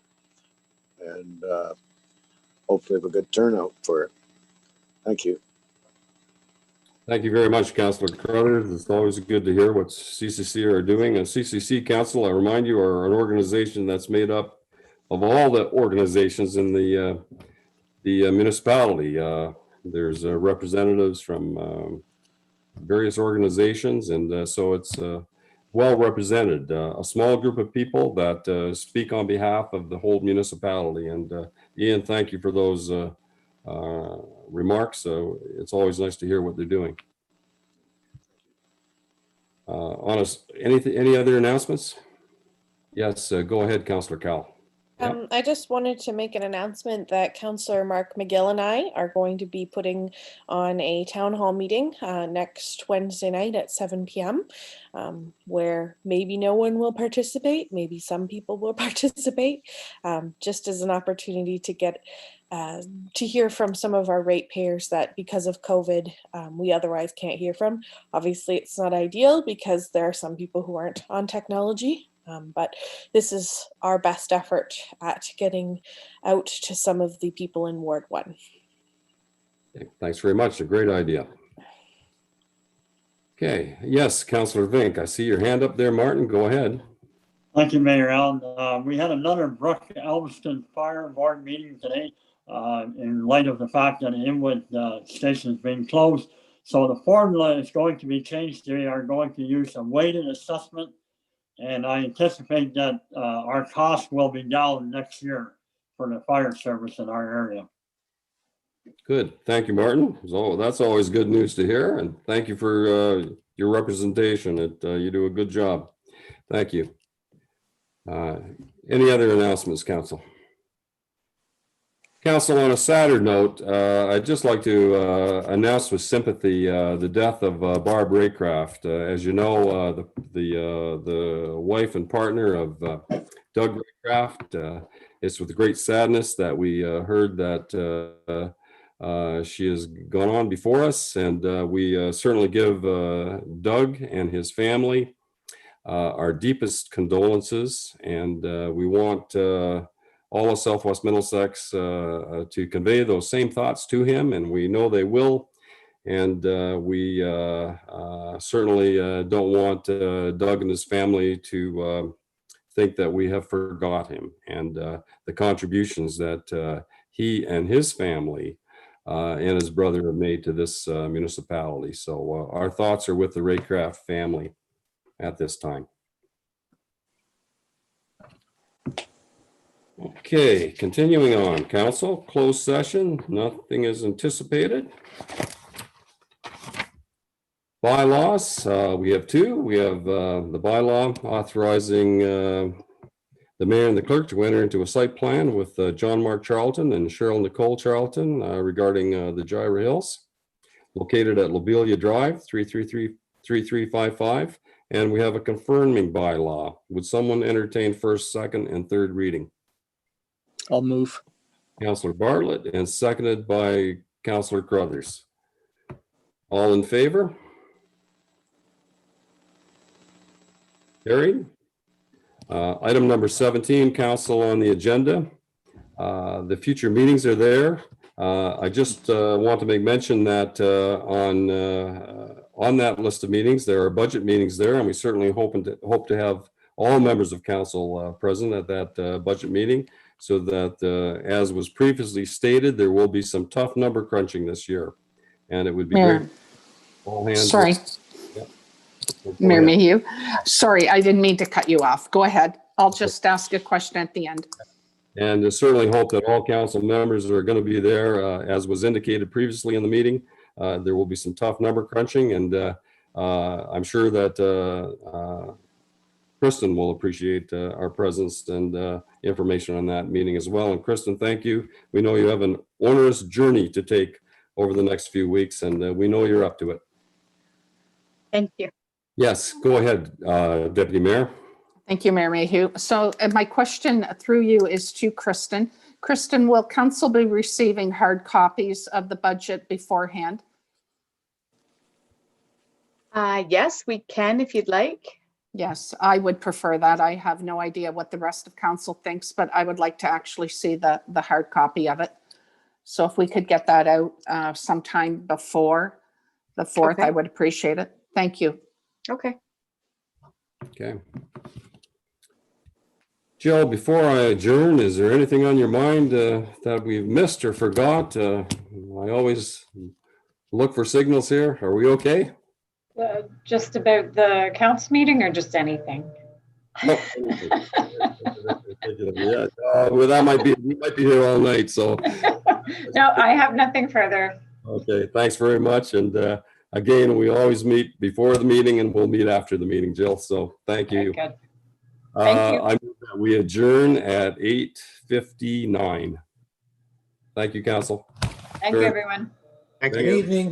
hopefully have a good turnout for it. Thank you. Thank you very much, Councillor Carruthers. It's always good to hear what CCC are doing. And CCC Council, I remind you, are an organization that's made up of all the organizations in the municipality. There's representatives from various organizations, and so it's well represented. A small group of people that speak on behalf of the whole municipality. And Ian, thank you for those remarks. So it's always nice to hear what they're doing. Any other announcements? Yes, go ahead, Councillor Cal. I just wanted to make an announcement that Councillor Mark McGill and I are going to be putting on a town hall meeting next Wednesday night at 7 p.m. Where maybe no one will participate, maybe some people will participate, just as an opportunity to get to hear from some of our ratepayers that because of COVID, we otherwise can't hear from. Obviously, it's not ideal because there are some people who aren't on technology. But this is our best effort at getting out to some of the people in Ward 1. Okay, thanks very much. A great idea. Okay. Yes, Councillor Vink, I see your hand up there, Martin. Go ahead. Thank you, Mayor Allen. We had another Brook Elviston Fire Board meeting today in light of the fact that Inwood station is being closed. So the formula is going to be changed. They are going to use a weighted assessment. And I anticipate that our cost will be down next year for the fire service in our area. Good. Thank you, Martin. So that's always good news to hear. And thank you for your representation. You do a good job. Thank you. Any other announcements, Council? Council, on a sadder note, I'd just like to announce with sympathy the death of Barb Raycraft. As you know, the wife and partner of Doug Raycraft. It's with great sadness that we heard that she has gone on before us, and we certainly give Doug and his family our deepest condolences, and we want all of Southwest Middlesex to convey those same thoughts to him, and we know they will. And we certainly don't want Doug and his family to think that we have forgot him and the contributions that he and his family and his brother have made to this municipality. So our thoughts are with the Raycraft family at this time. Okay, continuing on, Council, closed session, nothing is anticipated. Bylaws, we have two. We have the bylaw authorizing the mayor and the clerk to enter into a site plan with John Mark Charlton and Cheryl Nicole Charlton regarding the Gyra Hills, located at Lobelia Drive, 333-3355. And we have a confirming bylaw. Would someone entertain first, second, and third reading? I'll move. Councillor Bartlett, and seconded by Councillor Crothers. All in favor? Carried. Item number 17, Council on the agenda. The future meetings are there. I just want to make mention that on that list of meetings, there are budget meetings there, and we certainly hope to have all members of council present at that budget meeting, so that as was previously stated, there will be some tough number crunching this year, and it would be Mayor, great. All hands. sorry. Yep. Mayor Mayhew. Sorry, I didn't mean to cut you off. Go ahead. I'll just ask a question at the end. And I certainly hope that all council members are going to be there, as was indicated previously in the meeting. There will be some tough number crunching, and I'm sure that Kristen will appreciate our presence and information on that meeting as well. And Kristen, thank you. We know you have an onerous journey to take over the next few weeks, and we know you're up to it. Thank you. Yes, go ahead, Deputy Mayor. Thank you, Mayor Mayhew. So my question through you is to Kristen. Kristen, will council be receiving hard copies of the budget beforehand? Yes, we can if you'd like. Yes, I would prefer that. I have no idea what the rest of council thinks, but I would like to actually see the hard copy of it. So if we could get that out sometime before the 4th, Okay. I would appreciate it. Thank you. Okay. Okay. Jill, before I adjourn, is there anything on your mind that we've missed or forgot? I always look for signals here. Are we okay? Just about the council meeting or just anything? Oh, yeah, well, that might be, we might be here all night, so. No, I have nothing further. Okay, thanks very much. And again, we always meet before the meeting and we'll meet after the meeting, Jill. So thank you. Very good. Thank you. I move that we adjourn at 8:59. Thank you, council. Thank you, everyone. Thank Good you. evening.